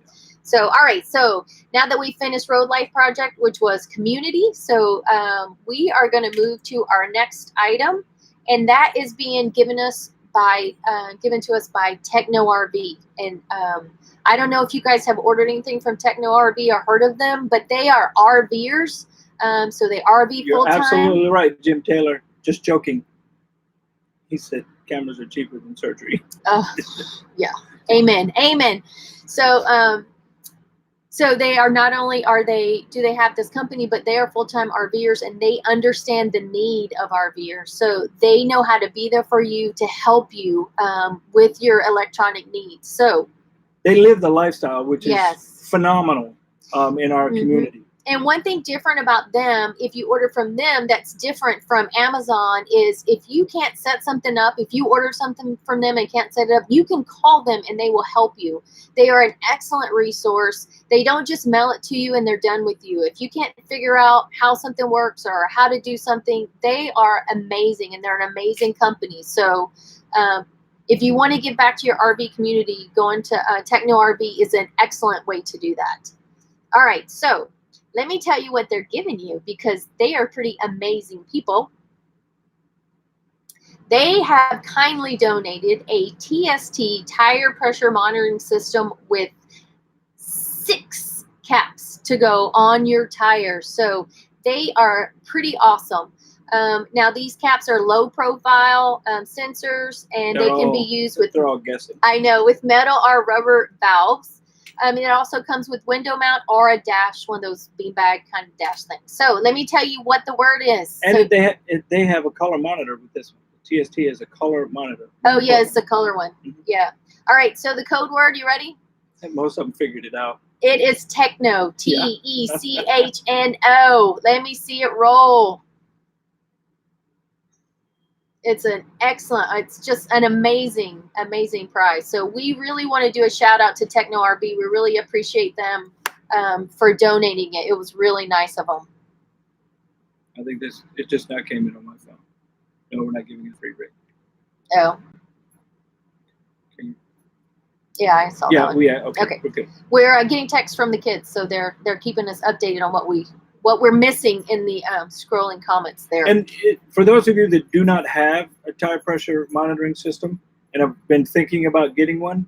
So, all right. So now that we finished Road Life Project, which was community, so we are going to move to our next item, and that is being given to us by Techno RV. And I don't know if you guys have ordered anything from Techno RV or heard of them, but they are RVers. So they RV You're full-time. absolutely right, Jim Taylor. Just joking. He said cameras are cheaper than surgery. Oh, yeah. Amen. Amen. So, so they are not only do they have this company, but they are full-time RVers, and they understand the need of RVers. So they know how to be there for you to help you with your electronic needs. So they live the lifestyle, which is phenomenal in our community. And one thing different about them, if you order from them, that's different from Amazon, is if you can't set something up, if you order something from them and can't set it up, you can call them and they will help you. They are an excellent resource. They don't just mail it to you and they're done with you. If you can't figure out how something works or how to do something, they are amazing, and they're an amazing company. So if you want to give back to your RV community, going to Techno RV is an excellent way to do that. All right, so let me tell you what they're giving you, because they are pretty amazing people. They have kindly donated a TST tire pressure monitoring system with 6 caps to go on your tires. So they are pretty awesome. Now these caps are low profile sensors, and they can be used with, they're all guessing. I know, with metal or rubber valves. It also comes with window mount or a dash, one of those beanbag kind of dash things. So let me tell you what the word is. And they have a color monitor with this one. TST is a color monitor. Oh, yeah, it's the color one. Yeah. All right, so the code word, you ready? I think most of them figured it out. It is techno, Techno. Let me see it roll. It's it's just an amazing, amazing prize. So we really want to do a shout out to Techno RV. We really appreciate them for donating it. It was really nice of them. I think it just now came in on my phone. No, we're not giving you a free rate. Oh. Yeah, I saw that one. Okay. We're good. We're getting texts from the kids, so they're keeping us updated on what we're missing in the scrolling comments there. And for those of you that do not have a tire pressure monitoring system and have been thinking about getting one,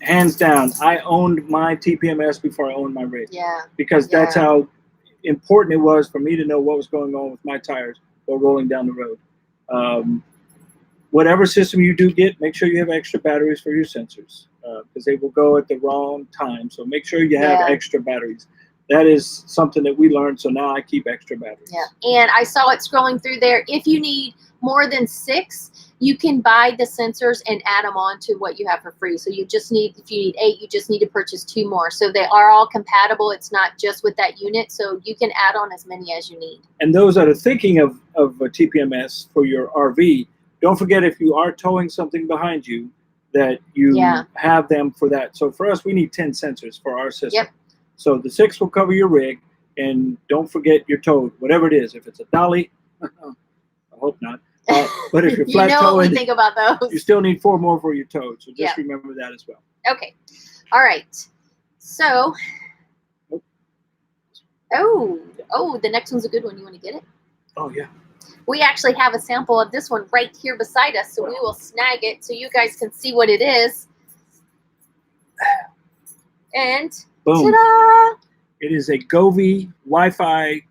hands down, I owned my TPMS before I owned my rig. Yeah. Because that's how important it was for me to know what was going on with my tires while rolling down the road. Whatever system you do get, make sure you have extra batteries for your sensors, because they will go at the wrong time. So make sure you have extra batteries. that is something that we learned. So now I keep extra batteries. Yeah, and I saw it scrolling through there. If you need more than 6, you can buy the sensors and add them on to what you have for free. So you just need, if you need 8, you just need to purchase 2 more. So they are all compatible. It's not just with that unit. So you can add on as many as you need. And those that are thinking of a TPMS for your RV, don't forget, if you are towing something behind you, that you have them for that. So for us, we need 10 sensors for our system. Yep. So the 6 will cover your rig, and don't forget your tow, whatever it is. If it's a dolly, I hope not. But if you're flat what we towing, think about those. you still need 4 more for your tow. So just remember that as well. Okay. All right. So, the next one's a good one. You want to get it? Oh, yeah. We actually have a sample of this one right here beside us, so we will snag it so you guys can see what it is. And boom. Ta-da! It is a Govee Wi-Fi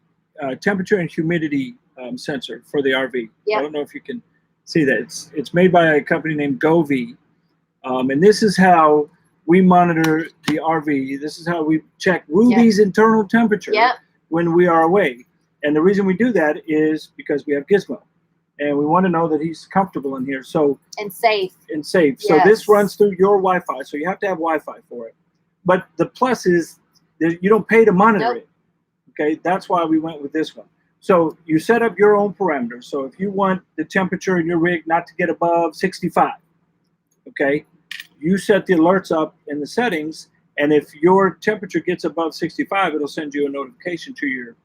temperature and humidity sensor for the RV. Yep. I don't know if you can see that. It's made by a company named Govee. And this is how we monitor the RV. This is how we check Ruby's internal temperature when we are away. And the reason we do that is because we have Gizmo. And we want to know that he's comfortable in here. And safe. Yes. So this runs through your Wi-Fi. So you have to have Wi-Fi for it. But the plus is that you don't pay to monitor it. Okay, that's why we went with this one. So you set up your own parameters. So if you want the temperature in your rig not to get above 65, okay, you set the alerts up in the settings, and if your temperature gets above 65, it'll send you a notification to your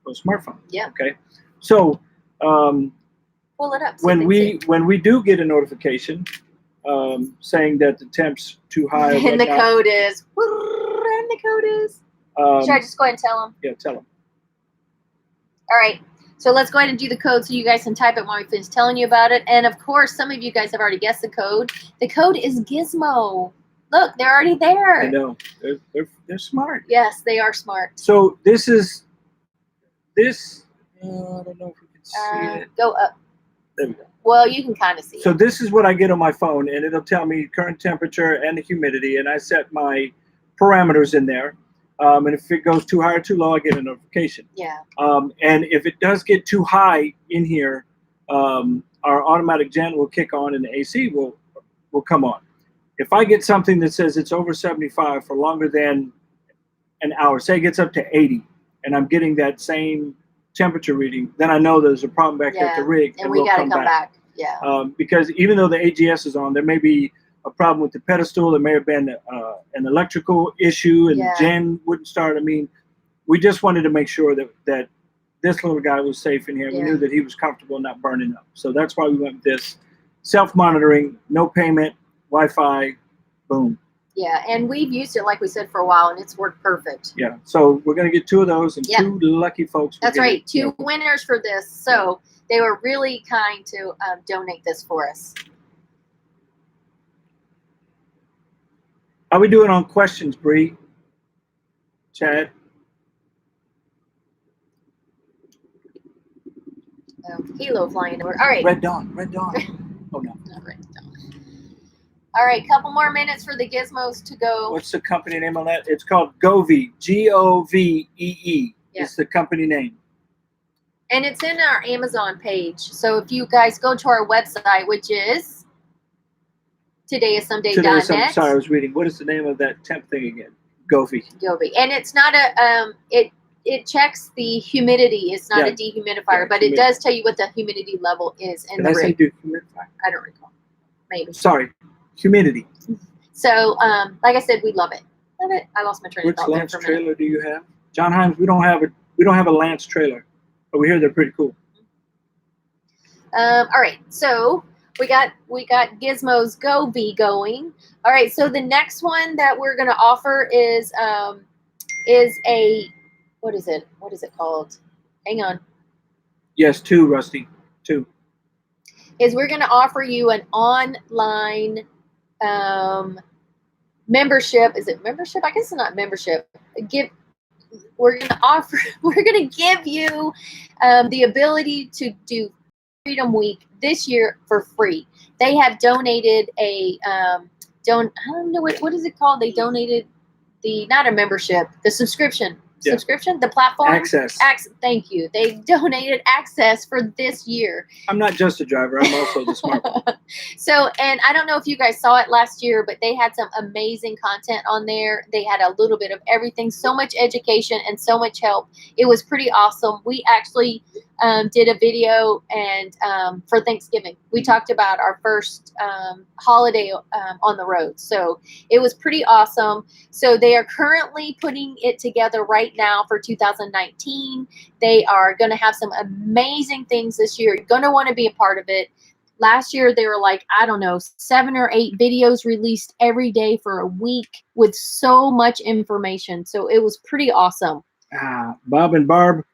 smartphone. Yeah. Okay. So pull it up. When we do get a notification saying that the temp's too high, and the code is. Should I just go ahead and tell them? Yeah, tell them. All right. So let's go ahead and do the code so you guys can type it while we finish telling you about it. And of course, some of you guys have already guessed the code. The code is Gizmo. Look, they're already there. I know. They're smart. Yes, they are smart. So this. I don't know if you can see it. Go up. There we go. Well, you can kind of see it. So this is what I get on my phone, and it'll tell me current temperature and the humidity, and I set my parameters in there. And if it goes too high or too low, I get a notification. Yeah. And if it does get too high in here, our automatic gen will kick on, and the AC will come on. If I get something that says it's over 75 for longer than an hour, say it gets up to 80, and I'm getting that same temperature reading, then I know there's a problem back there at the rig, and we got to come back. Yeah. Because even though the AGS is on, there may be a problem with the pedestal. There may have been an electrical issue, and the gen wouldn't start. I mean, we just wanted to make sure that this little guy was safe in here. We knew that he was comfortable, not burning up. So that's why we went with this self-monitoring, no payment, Wi-Fi, boom. Yeah, and we've used it, like we said, for a while, and it's worked perfect. Yeah, so we're going to get 2 of those, and 2 lucky folks. That's right, 2 winners for this. So they were really kind to donate this for us. How we doing on questions, Bree? Chad? Halo flying over. All right. Red Dawn. Oh, no. Not Red Dawn. All right, couple more minutes for the gizmos to go. What's the company name on that? It's called Govee, Govee. Yeah. It's the company name. And it's in our Amazon page. So if you guys go to our website, which is todayissomeday.net. Sorry, I was reading. What is the name of that temp thing again? Govee. And it's not a it checks the humidity. It's not a dehumidifier, but it does tell you what the humidity level is in the rig. Did I say dehumidifier? I don't recall. Maybe. Sorry. Humidity. So, like I said, we love it. Love it. I lost my train of thought. Which Lance trailer do you have? John Himes, we don't have a Lance trailer, but we hear they're pretty cool. All right, so we got Gizmo's Govee going. All right, so the next one that we're gonna offer is a what is it? What is it called? Hang on. Yes, 2, Rusty. 2. Is we're gonna offer you an online membership. Is it membership? I guess it's not membership. We're gonna give you the ability to do Freedom Week this year for free. They have donated I don't know what is it called? They donated not a membership, the subscription. subscription, the platform? Access. Thank you. They donated access for this year. I'm not just a driver. I'm also the smart one. So, and I don't know if you guys saw it last year, but they had some amazing content on there. They had a little bit of everything, so much education and so much help. It was pretty awesome. We actually did a video and for Thanksgiving. We talked about our first holiday on the road. So it was pretty awesome. So they are currently putting it together right now for 2019. They are going to have some amazing things this year. You're going to want to be a part of it. Last year, there were like, I don't know, 7 or 8 videos released every day for a week with so much information. So it was pretty awesome. Bob and Barb,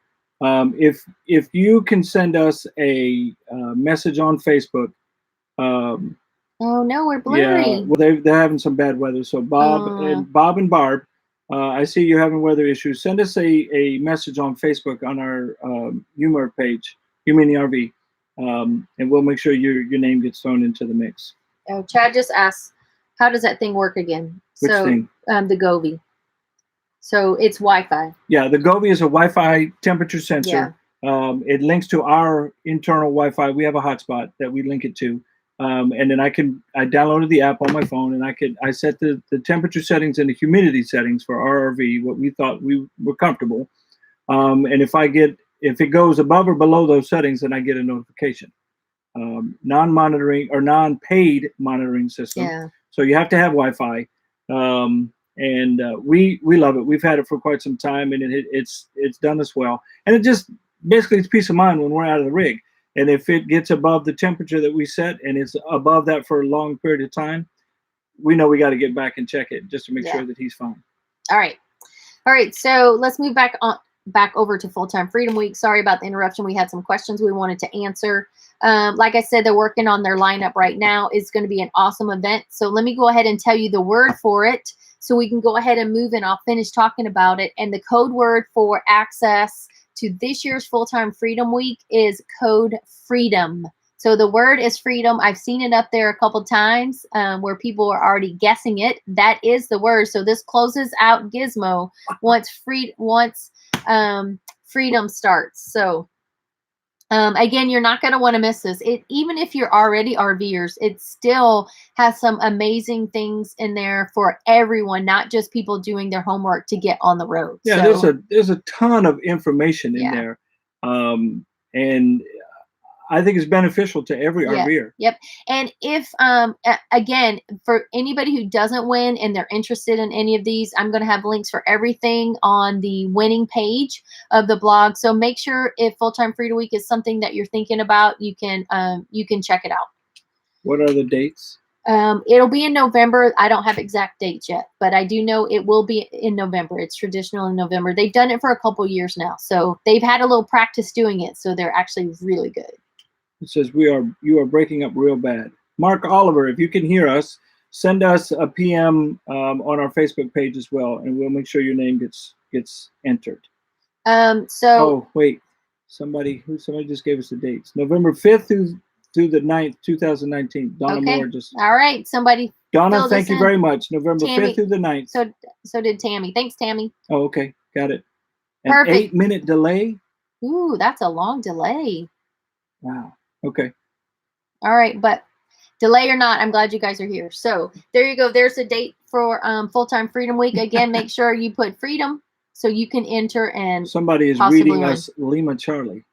if you can send us a message on Facebook. Oh no, we're blurry. Yeah, well, they're having some bad weather. So Bob and Barb, I see you're having weather issues. Send us a message on Facebook on our humor page, Humor RV, and we'll make sure your name gets thrown into the mix. Oh, Chad just asked, how does that thing work again? Which thing? The Govee. So it's Wi-Fi. Yeah, the Govee is a Wi-Fi temperature sensor. Yeah. It links to our internal Wi-Fi. We have a hotspot that we link it to. And then I downloaded the app on my phone, and I set the temperature settings and the humidity settings for our RV, what we thought we were comfortable. And if it goes above or below those settings, then I get a notification. Non-monitoring or non-paid monitoring system. Yeah. So you have to have Wi-Fi. And we love it. We've had it for quite some time, and it's done us well. And it just basically it's peace of mind when we're out of the rig. And if it gets above the temperature that we set and it's above that for a long period of time, we know we got to get back and check it just to make sure that he's fine. All right. So let's move back over to Full-Time Freedom Week. Sorry about the interruption. We had some questions we wanted to answer. Like I said, they're working on their lineup right now. It's going to be an awesome event. So let me go ahead and tell you the word for it so we can go ahead and move and I'll finish talking about it. And the code word for access to this year's Full-Time Freedom Week is code FREEDOM. So the word is freedom. I've seen it up there a couple times where people are already guessing it. That is the word. So this closes out Gizmo once freedom starts. So again, you're not going to want to miss this. Even if you're already RVers, it still has some amazing things in there for everyone, not just people doing their homework to get on the road. Yeah, so, there's a ton of information in there, and I think it's beneficial to every RVer. Yep. And if, again, for anybody who doesn't win and they're interested in any of these, I'm going to have links for everything on the winning page of the blog. So make sure if Full-Time Freedom Week is something that you're thinking about, you can check it out. What are the dates? It'll be in November. I don't have exact dates yet, but I do know it will be in November. It's traditional in November. They've done it for a couple years now. So they've had a little practice doing it. So they're actually really good. It says you are breaking up real bad. Mark Oliver, if you can hear us, send us a PM on our Facebook page as well, and we'll make sure your name gets entered. Oh wait, somebody just gave us the dates. November 5th through the 9th, 2019. Donna Moore just. All right, somebody. Donna, thank you very much. November 5th through the 9th. So did Tammy. Thanks, Tammy. Oh, okay, got it. An Perfect. 8-minute delay. Ooh, that's a long delay. Wow. Okay. All right, but delay or not, I'm glad you guys are here. So there you go. There's a date for Full-Time Freedom Week. Again, make sure you put freedom so you can enter and somebody is reading us Lima Charlie.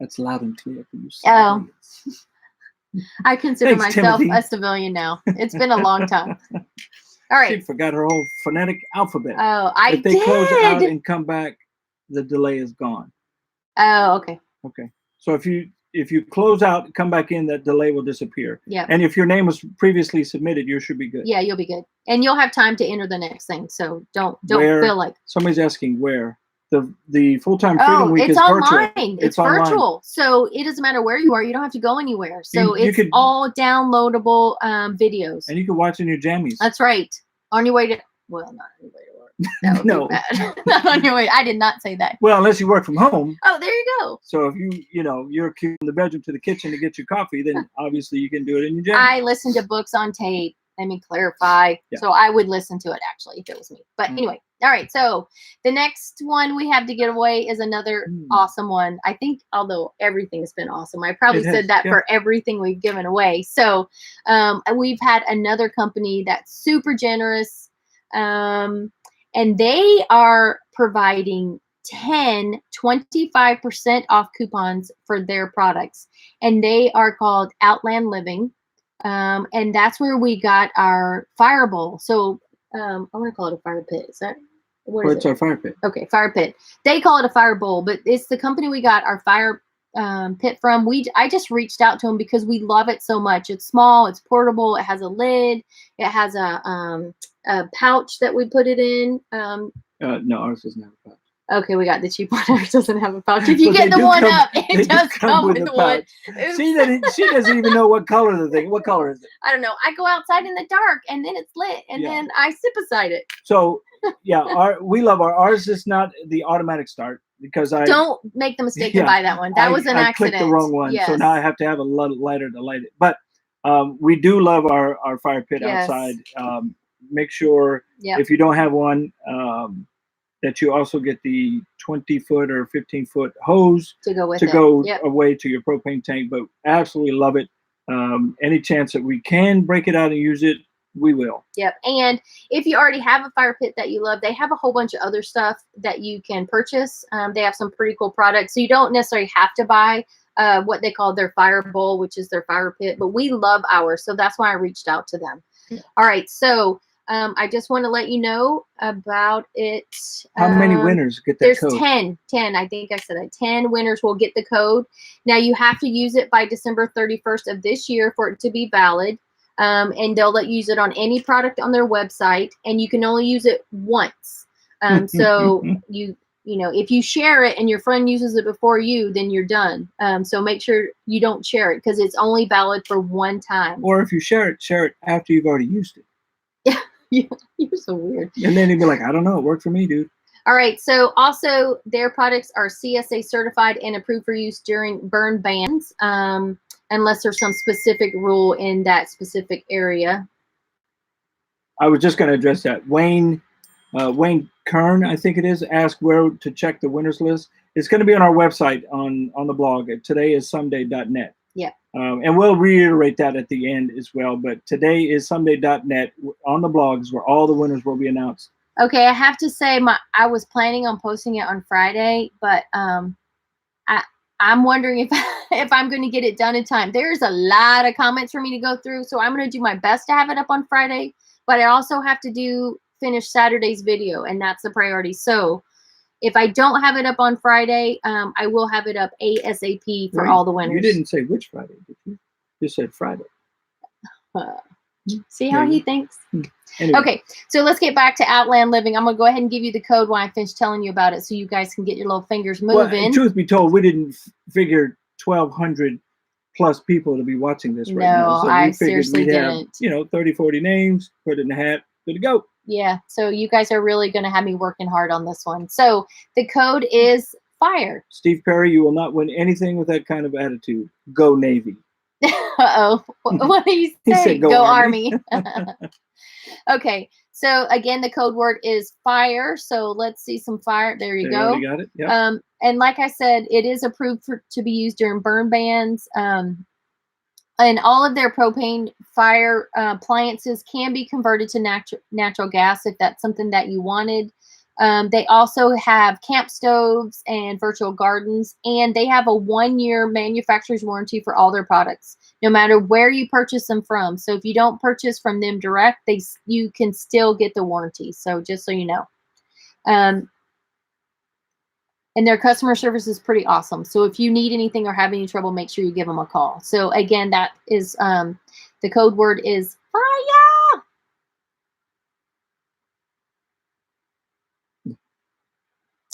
That's loud and clear for you. Oh, I consider myself a civilian now. It's been a long time. All right. She forgot her whole phonetic alphabet. Oh, if they close out and come back, the delay is gone. Oh, okay. Okay. So if you close out, come back in, that delay will disappear. Yeah. And if your name was previously submitted, you should be good. Yeah, you'll be good. And you'll have time to enter the next thing. So don't feel like. Somebody's asking where. The Full-Time Freedom Week is online. Virtual. It's virtual. Online. So it doesn't matter where you are. You don't have to go anywhere. So it's all downloadable videos. And you can watch in your jammies. That's right. On your way to, well, not on your way to work. That would no. be bad. Not on your way. I did not say that. Well, unless you work from home. Oh, there you go. So if you're from the bedroom to the kitchen to get your coffee, then obviously you can do it in your jammies. I listen to books on tape. Let me clarify. Yeah. So I would listen to it actually if it was me. But anyway, All right, so the next one we have to give away is another awesome one. I think, although everything's been awesome, I probably said that for everything we've given away. So we've had another company that's super generous, and they are providing 25% off coupons for their products, and they are called Outland Living, and that's where we got our fire bowl. So I'm gonna call it a fire pit. Is that what is it? It's our fire pit. Okay, fire pit. They call it a fire bowl, but it's the company we got our fire pit from. I just reached out to them because we love it so much. It's small, it's portable, it has a lid, it has a pouch that we put it in. No, ours doesn't have a pouch. Okay, we got the cheap one. Ours doesn't have a pouch. If you get the one up, it does come with one. See that she doesn't even know what color the thing. What color is it? I don't know. I go outside in the dark, and then it's lit, and then I sip beside it. So yeah, we love ours is not the automatic start because I don't make the mistake to buy that one. That was an accident. I clicked the wrong one, so now I have to have a lighter to light it. But we do love our fire pit outside. Make sure if you don't have one. That you also get the 20-foot or 15-foot hose to go away to your propane tank. But absolutely love it. Any chance that we can break it out and use it, we will. Yep. And if you already have a fire pit that you love, they have a whole bunch of other stuff that you can purchase. They have some pretty cool products. So you don't necessarily have to buy what they call their fire bowl, which is their fire pit. But we love ours. So that's why I reached out to them. Yeah. All right. So I just want to let you know about it. How many winners get that code? There's 10. I think I said that 10 winners will get the code. Now you have to use it by December 31st of this year for it to be valid. And they'll let you use it on any product on their website, and you can only use it once. So you know, if you share it and your friend uses it before you, then you're done. So make sure you don't share it because it's only valid for one time. Or if you share it after you've already used it. You're so weird. And then he'd be like, I don't know, it worked for me, dude. All right. So also their products are CSA certified and approved for use during burn bans, unless there's some specific rule in that specific area. I was just going to address that. Wayne Kern, I think it is, asked where to check the winners list. It's going to be on our website on the blog at todayissomeday.net. Yeah. And we'll reiterate that at the end as well. But todayissomeday.net on the blogs where all the winners will be announced. Okay, I have to say I was planning on posting it on Friday, but I'm wondering if I'm going to get it done in time. There's a lot of comments for me to go through, so I'm going to do my best to have it up on Friday. But I also have to finish Saturday's video, and that's the priority. So if I don't have it up on Friday, I will have it up ASAP for all the winners. You didn't say which Friday, did you? You said Friday. See how he thinks? Anyway. Okay, so let's get back to Outland Living. I'm going to go ahead and give you the code when I finish telling you about it so you guys can get your little fingers moving. Well, truth be told, we didn't figure 1,200 plus people to be watching this right now. So I we figured seriously we'd have, 30, 40 names, put it in the hat, good to go. Yeah, so you guys are really going to have me working hard on this one. So the code is FIRE. Steve Perry, you will not win anything with that kind of attitude. Go Navy. Uh-oh. What did he say? He said go Army. Okay, so again, the code word is FIRE. So let's see some fire. There you go. Got it. Yep. And like I said, it is approved to be used during burn bans. And all of their propane fire appliances can be converted to natural gas if that's something that you wanted. They also have camp stoves and virtual gardens, and they have a 1-year manufacturer's warranty for all their products, no matter where you purchase them from. So if you don't purchase from them direct, you can still get the warranty. So just so you know. And their customer service is pretty awesome. So if you need anything or have any trouble, make sure you give them a call. So again, that is the code word is FIRE.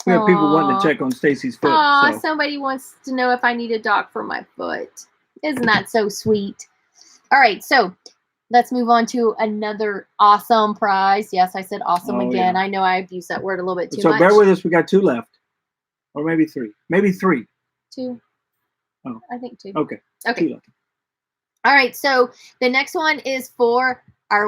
We have people wanting to check on Stacy's foot. Aw, somebody wants to know if I need a doc for my foot. Isn't that so sweet? All right, so let's move on to another awesome prize. Yes, I said awesome again. Yeah. I know I abused that word a little bit too much. So bear with us. We got 2 left. Or maybe 3. Maybe 3. 2. Oh. I think 2. Okay. 2 left. All right, so the next one is for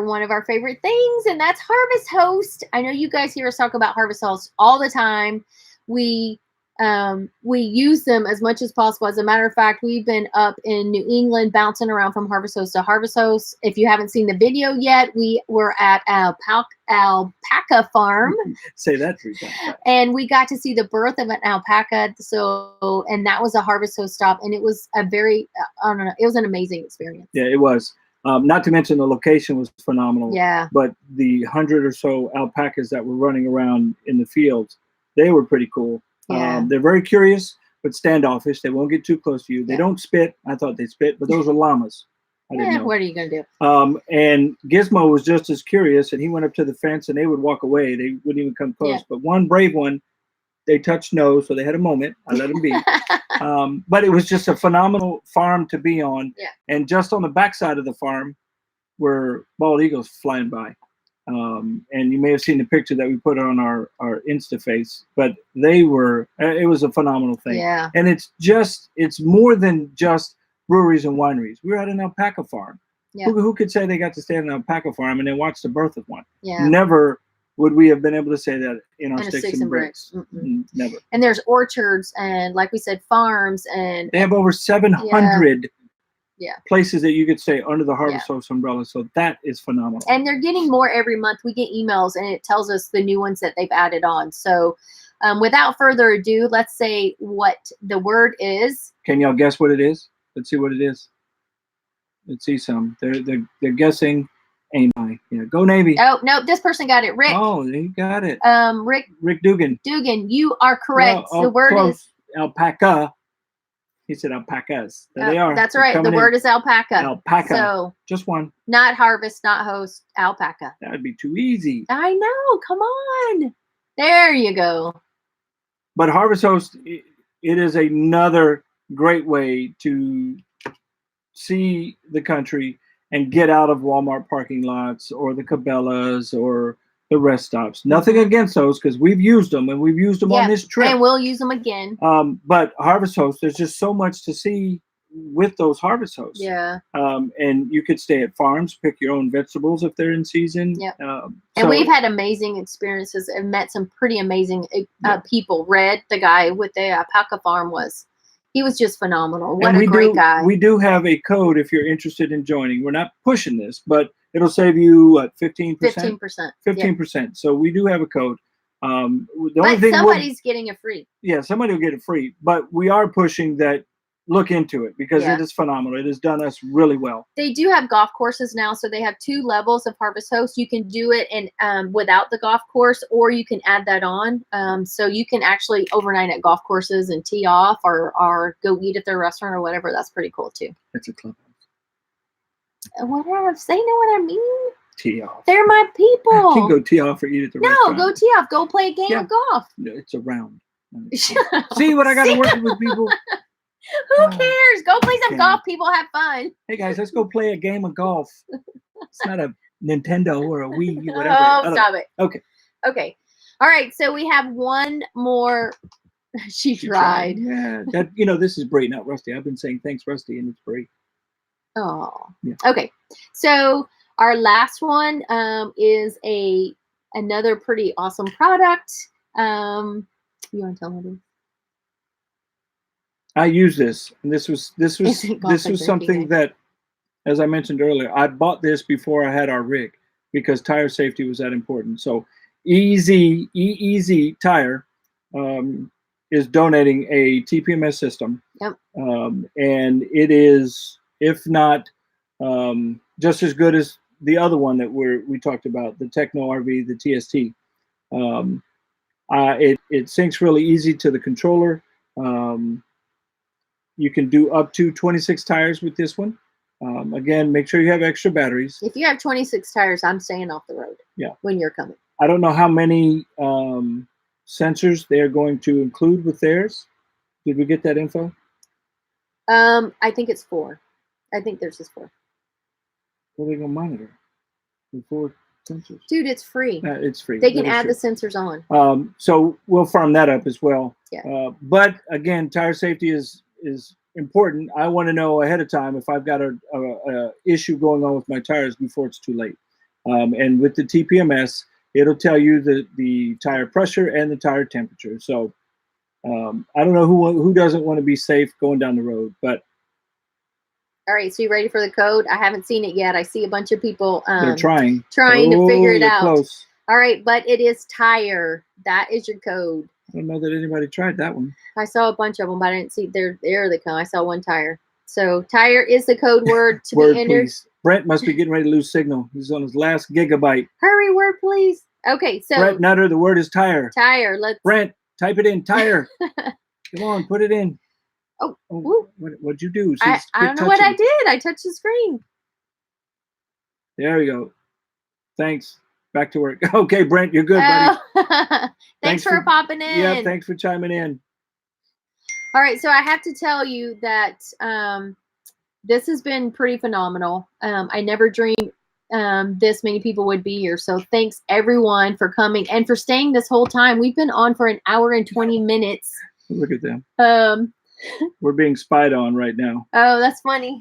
one of our favorite things, and that's Harvest Host. I know you guys hear us talk about Harvest Host all the time. We use them as much as possible. As a matter of fact, we've been up in New England bouncing around from Harvest Host to Harvest Host. If you haven't seen the video yet, we were at alpaca farm. Say that 3 times. And we got to see the birth of an alpaca. So, and that was a Harvest Host stop, and it was a very, I don't know, it was an amazing experience. Yeah, it was. Not to mention the location was phenomenal. Yeah. But the 100 or so alpacas that were running around in the fields, they were pretty cool. Yeah. They're very curious, but standoffish. They won't get too close to you. They don't spit. I thought they spit, but those are llamas. I didn't know. What are you going to do? And Gizmo was just as curious, and he went up to the fence, and they would walk away. They wouldn't even come close. Yeah. But one brave one, they touched nose, so they had a moment. I let them be. But it was just a phenomenal farm to be on. Yeah. And just on the backside of the farm were bald eagles flying by. And you may have seen the picture that we put on our Insta face, but it was a phenomenal thing. Yeah. And it's more than just breweries and wineries. We were at an alpaca farm. Yeah. Who could say they got to stay at an alpaca farm and then watch the birth of one? Yeah. Never would we have been able to say that in our Sticks and Bricks. Never. And there's orchards and, like we said, farms, and they have over 700 yeah. places that you could stay under the Harvest Host umbrella. So that is phenomenal. And they're getting more every month. We get emails and it tells us the new ones that they've added on. So without further ado, let's say what the word is. Can y'all guess what it is? Let's see what it is. Let's see some. They're guessing. AMI. Yeah, go Navy. Oh no, this person got it. Rick. Oh, you got it. Rick Dugan. Dugan, you are correct. Well, the word close. Is alpaca. He said alpacas. There they are. That's right. The word is alpaca. Alpaca. So just one. Not harvest, not host. Alpaca. That would be too easy. I know. Come on. There you go. But Harvest Host, it is another great way to see the country and get out of Walmart parking lots or the Cabela's or the rest stops. Nothing against those, because we've used them and we've used them on this trip. And we'll use them again. But Harvest Host, there's just so much to see with those Harvest Hosts. Yeah. And you could stay at farms, pick your own vegetables if they're in season. Yeah. So, and we've had amazing experiences and met some pretty amazing people. Red, the guy with the alpaca farm, he was just phenomenal. What a great guy. We do have a code if you're interested in joining. We're not pushing this, but it'll save you 15%? 15%. 15%. Yeah. So we do have a code. But somebody's getting it free. Yeah, somebody will get it free. But we are pushing that. Look into it, because it is phenomenal. It has done us really well. They do have golf courses now, so they have 2 levels of Harvest Host. You can do it without the golf course, or you can add that on. So you can actually overnight at golf courses and tee off, or go eat at their restaurant or whatever. That's pretty cool too. It's a clubhouse. Whatever. They know what I mean. Tee off. They're my people. You can go tee off or eat at the restaurant. No, go tee off. Go play a game of golf. No, it's a round. See what I got to work with people. Who cares? Go play some golf. People have fun. Hey guys, let's go play a game of golf. It's not a Nintendo or a Wii, whatever. Oh, stop it. Okay. All right. So we have one more. She tried. Yeah. This is Brie, not Rusty. I've been saying thanks, Rusty, and it's Brie. Oh. Yeah. Okay. So our last one is another pretty awesome product. You want to tell me? I use this, and this was something that, as I mentioned earlier, I bought this before I had our rig, because tire safety was that important. So Easy Tire is donating a TPMS system. Yep. And it is, if not just as good as the other one that we talked about, the Techno RV, the TST. It syncs really easy to the controller. You can do up to 26 tires with this one. Again, make sure you have extra batteries. If you have 26 tires, I'm staying off the road. Yeah. When you're coming. I don't know how many sensors they're going to include with theirs. Did we get that info? I think it's 4. I think there's just 4. What are they going to monitor? The 4 sensors. Dude, it's free. It's free. They can add the sensors on. So we'll farm that up as well. Yeah. But again, tire safety is important. I want to know ahead of time if I've got a issue going on with my tires before it's too late. And with the TPMS, it'll tell you the tire pressure and the tire temperature. So I don't know who doesn't want to be safe going down the road, but. All right, so you ready for the code? I haven't seen it yet. I see a bunch of people they're trying to figure it out. Close. All right, but it is tire. That is your code. I don't know that anybody tried that one. I saw a bunch of them, but I didn't see there they come. I saw one tire. So tire is the code word to be entered. Please. Brent must be getting ready to lose signal. He's on his last gigabyte. Hurry, word, please. Okay, so Brent Nutter, the word is tire. Tire. Brent, type it in. Tire. Come on, put it in. Oh, what'd you do? I don't know what I did. I touched the screen. There we go. Thanks. Back to work. Okay, Brent, you're good, buddy. Thanks for popping in. Yeah, thanks for chiming in. All right, so I have to tell you that this has been pretty phenomenal. I never dreamed this many people would be here. So thanks everyone for coming and for staying this whole time. We've been on for 1 hour and 20 minutes. Look at them. We're being spied on right now. Oh, that's funny.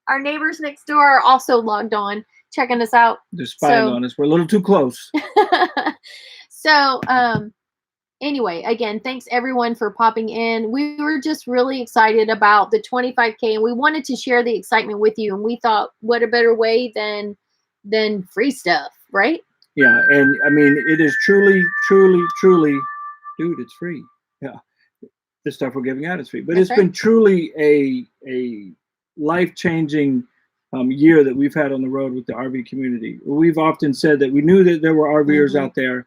Our neighbors next door are also logged on, checking us out. They're spying on us. We're a little too close. So, anyway, again, thanks everyone for popping in. We were just really excited about the 25K, and we wanted to share the excitement with you. And we thought, what a better way than free stuff, right? Yeah, and I mean, it is truly, dude, it's free. Yeah, the stuff we're giving out is free, but it's been truly a life-changing year that we've had on the road with the RV community. We've often said that we knew that there were RVers out there.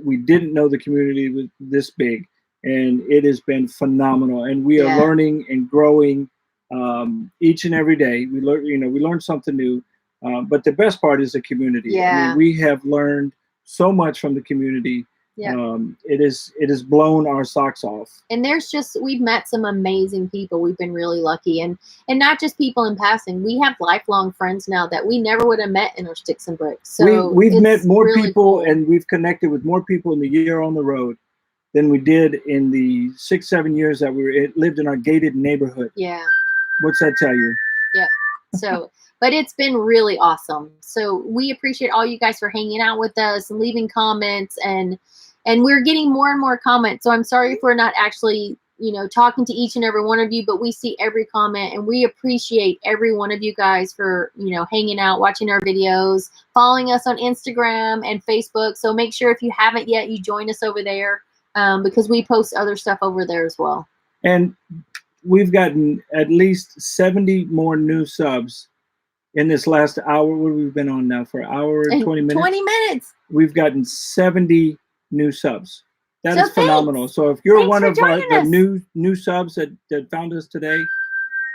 We didn't know the community was this big, and it has been phenomenal. And we are learning and growing each and every day. We learn something new. But the best part is the community. Yeah. I mean, we have learned so much from the community. Yeah. It has blown our socks off. And we've met some amazing people. We've been really lucky, and not just people in passing. We have lifelong friends now that we never would have met in our sticks and bricks. So we've met more really people, cool. And we've connected with more people in the year on the road than we did in the 6-7 years that we lived in our gated neighborhood. Yeah. What's that tell you? Yep. So, but it's been really awesome. So we appreciate all you guys for hanging out with us and leaving comments, and we're getting more and more comments. So I'm sorry if we're not actually, talking to each and every one of you, but we see every comment, and we appreciate every one of you guys for, hanging out, watching our videos, following us on Instagram and Facebook. So make sure if you haven't yet, you join us over there, because we post other stuff over there as well. And we've gotten at least 70 more new subs in this last hour. What we've been on now for an hour and 20 minutes. 20 minutes. We've gotten 70 new subs. That is phenomenal. Thanks. So if you're one of the new subs that found us today,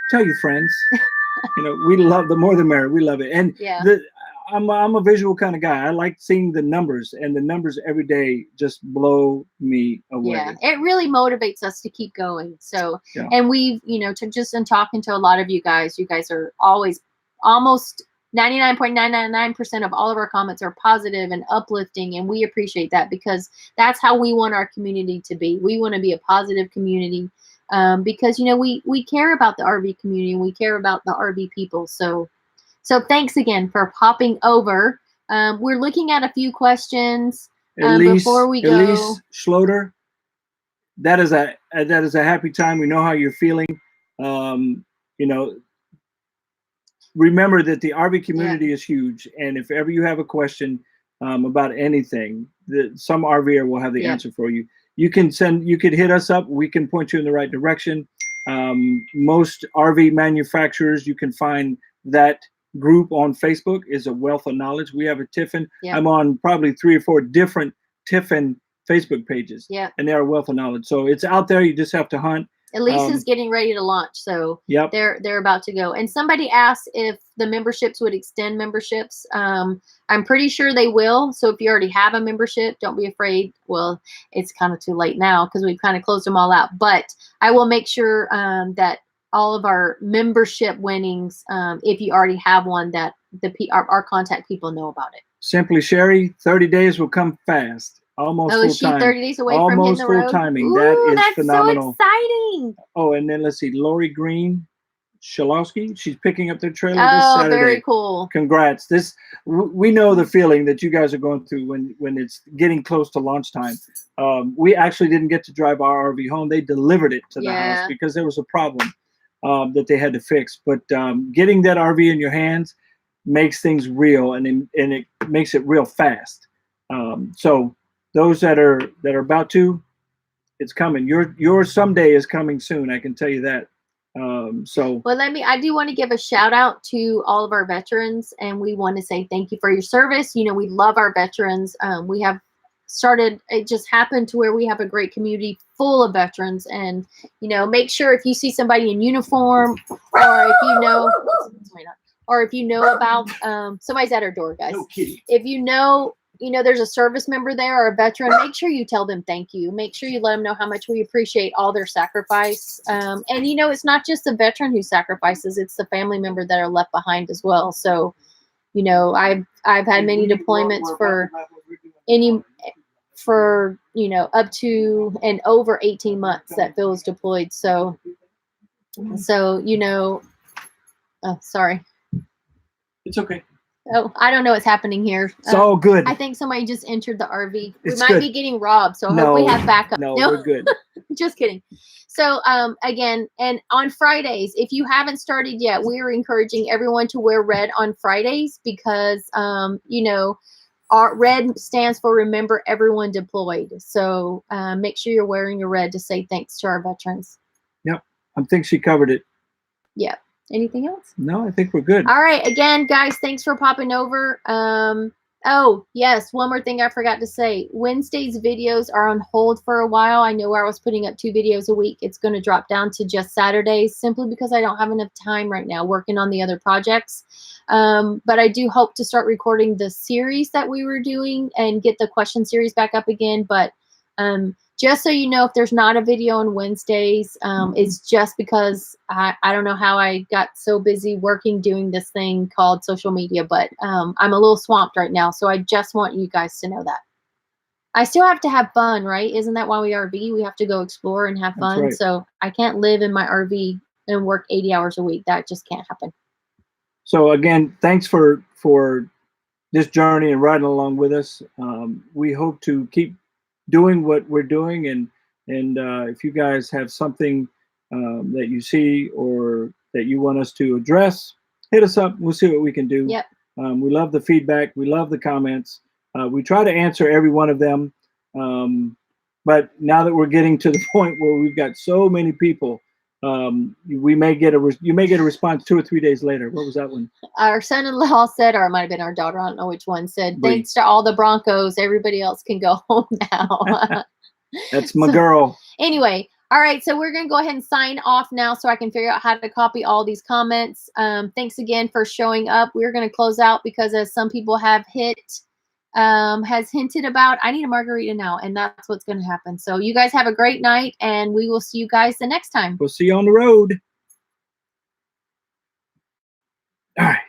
tell your friends. We love the more the merrier. We love it. And I'm a visual kind of guy. I like seeing the numbers, and the numbers every day just blow me away. Yeah, it really motivates us to keep going. So, and we've, in talking to a lot of you guys are always almost 99.999% of all of our comments are positive and uplifting, and we appreciate that, because that's how we want our community to be. We want to be a positive community, because we care about the RV community, and we care about the RV people. So thanks again for popping over. We're looking at a few questions before we go. Elise Schloter, that is a happy time. We know how you're feeling. Remember that the RV community is huge, and if ever you have a question about anything, some RVer will have the answer for you. You could hit us up. We can point you in the right direction. Most RV manufacturers, you can find that group on Facebook, is a wealth of knowledge. We have a Tiffin. I'm on probably 3 or 4 different Tiffin Facebook pages, and they're a wealth of knowledge. So it's out there. You just have to hunt. Elise is getting ready to launch, so they're about to go. And somebody asked if the memberships would extend memberships. I'm pretty sure they will. So if you already have a membership, don't be afraid. Well, it's kind of too late now because we've kind of closed them all out. But I will make sure that all of our membership winnings, if you already have one, that our contact people know about it. Simply Sherry, 30 days will come fast. Almost full time. 30 days away from hitting the road? Almost full timing. That is phenomenal. So exciting. Oh, and then let's see, Lori Green. Shalowski. She's picking up their trailer this Oh, Saturday. very cool. Congrats. We know the feeling that you guys are going through when it's getting close to launch time. We actually didn't get to drive our RV home. They delivered it to the house because there was a problem that they had to fix. But getting that RV in your hands makes things real, and it makes it real fast. So those that are about to, it's coming. Your someday is coming soon. I can tell you that. Well, I do want to give a shout out to all of our veterans, and we want to say thank you for your service. You know, we love our veterans. We have started, it just happened to where we have a great community full of veterans, and, you know, make sure if you see somebody in uniform, or if you know about, somebody's at our door, guys. No kidding. If you know, there's a service member there or a veteran, make sure you tell them thank you. Make sure you let them know how much we appreciate all their sacrifice. And, it's not just the veteran who sacrifices, it's the family member that are left behind as well. So, I've had many deployments up to and over 18 months that Phil was deployed. So, oh, sorry. It's okay. Oh, I don't know what's happening here. It's all good. I think somebody just entered the RV. It's we might be getting robbed, so I hope we have backup. No, we're good. Just kidding. So, again, and on Fridays, if you haven't started yet, we're encouraging everyone to wear red on Fridays because, our red stands for Remember Everyone Deployed. So make sure you're wearing your red to say thanks to our veterans. Yep. I think she covered it. Yeah. Anything else? No, I think we're good. All right. Again, guys, thanks for popping over. Oh, yes. One more thing I forgot to say. Wednesday's videos are on hold for a while. I know where I was putting up 2 videos a week. It's going to drop down to just Saturdays simply because I don't have enough time right now working on the other projects. But I do hope to start recording the series that we were doing and get the question series back up again. But just so you know, if there's not a video on Wednesdays, it's just because I don't know how I got so busy working doing this thing called social media, but I'm a little swamped right now. So I just want you guys to know that. I still have to have fun, right? Isn't that why we RV? We have to go explore and have fun. Right. So I can't live in my RV and work 80 hours a week. That just can't happen. So again, thanks for this journey and riding along with us. We hope to keep doing what we're doing, and if you guys have something that you see or that you want us to address, hit us up. We'll see what we can do. Yep. We love the feedback. We love the comments. We try to answer every one of them. But now that we're getting to the point where we've got so many people, you may get a response 2 or 3 days later. What was that one? Our son-in-law said, or it might have been our daughter, I don't know which one, said, thanks to all the Broncos, everybody else can go home now. That's my girl. Anyway, all right, so we're going to go ahead and sign off now so I can figure out how to copy all these comments. Thanks again for showing up. We're going to close out because as some people have has hinted about, I need a margarita now, and that's what's going to happen. So you guys have a great night, and we will see you guys the next time. We'll see you on the road. All right.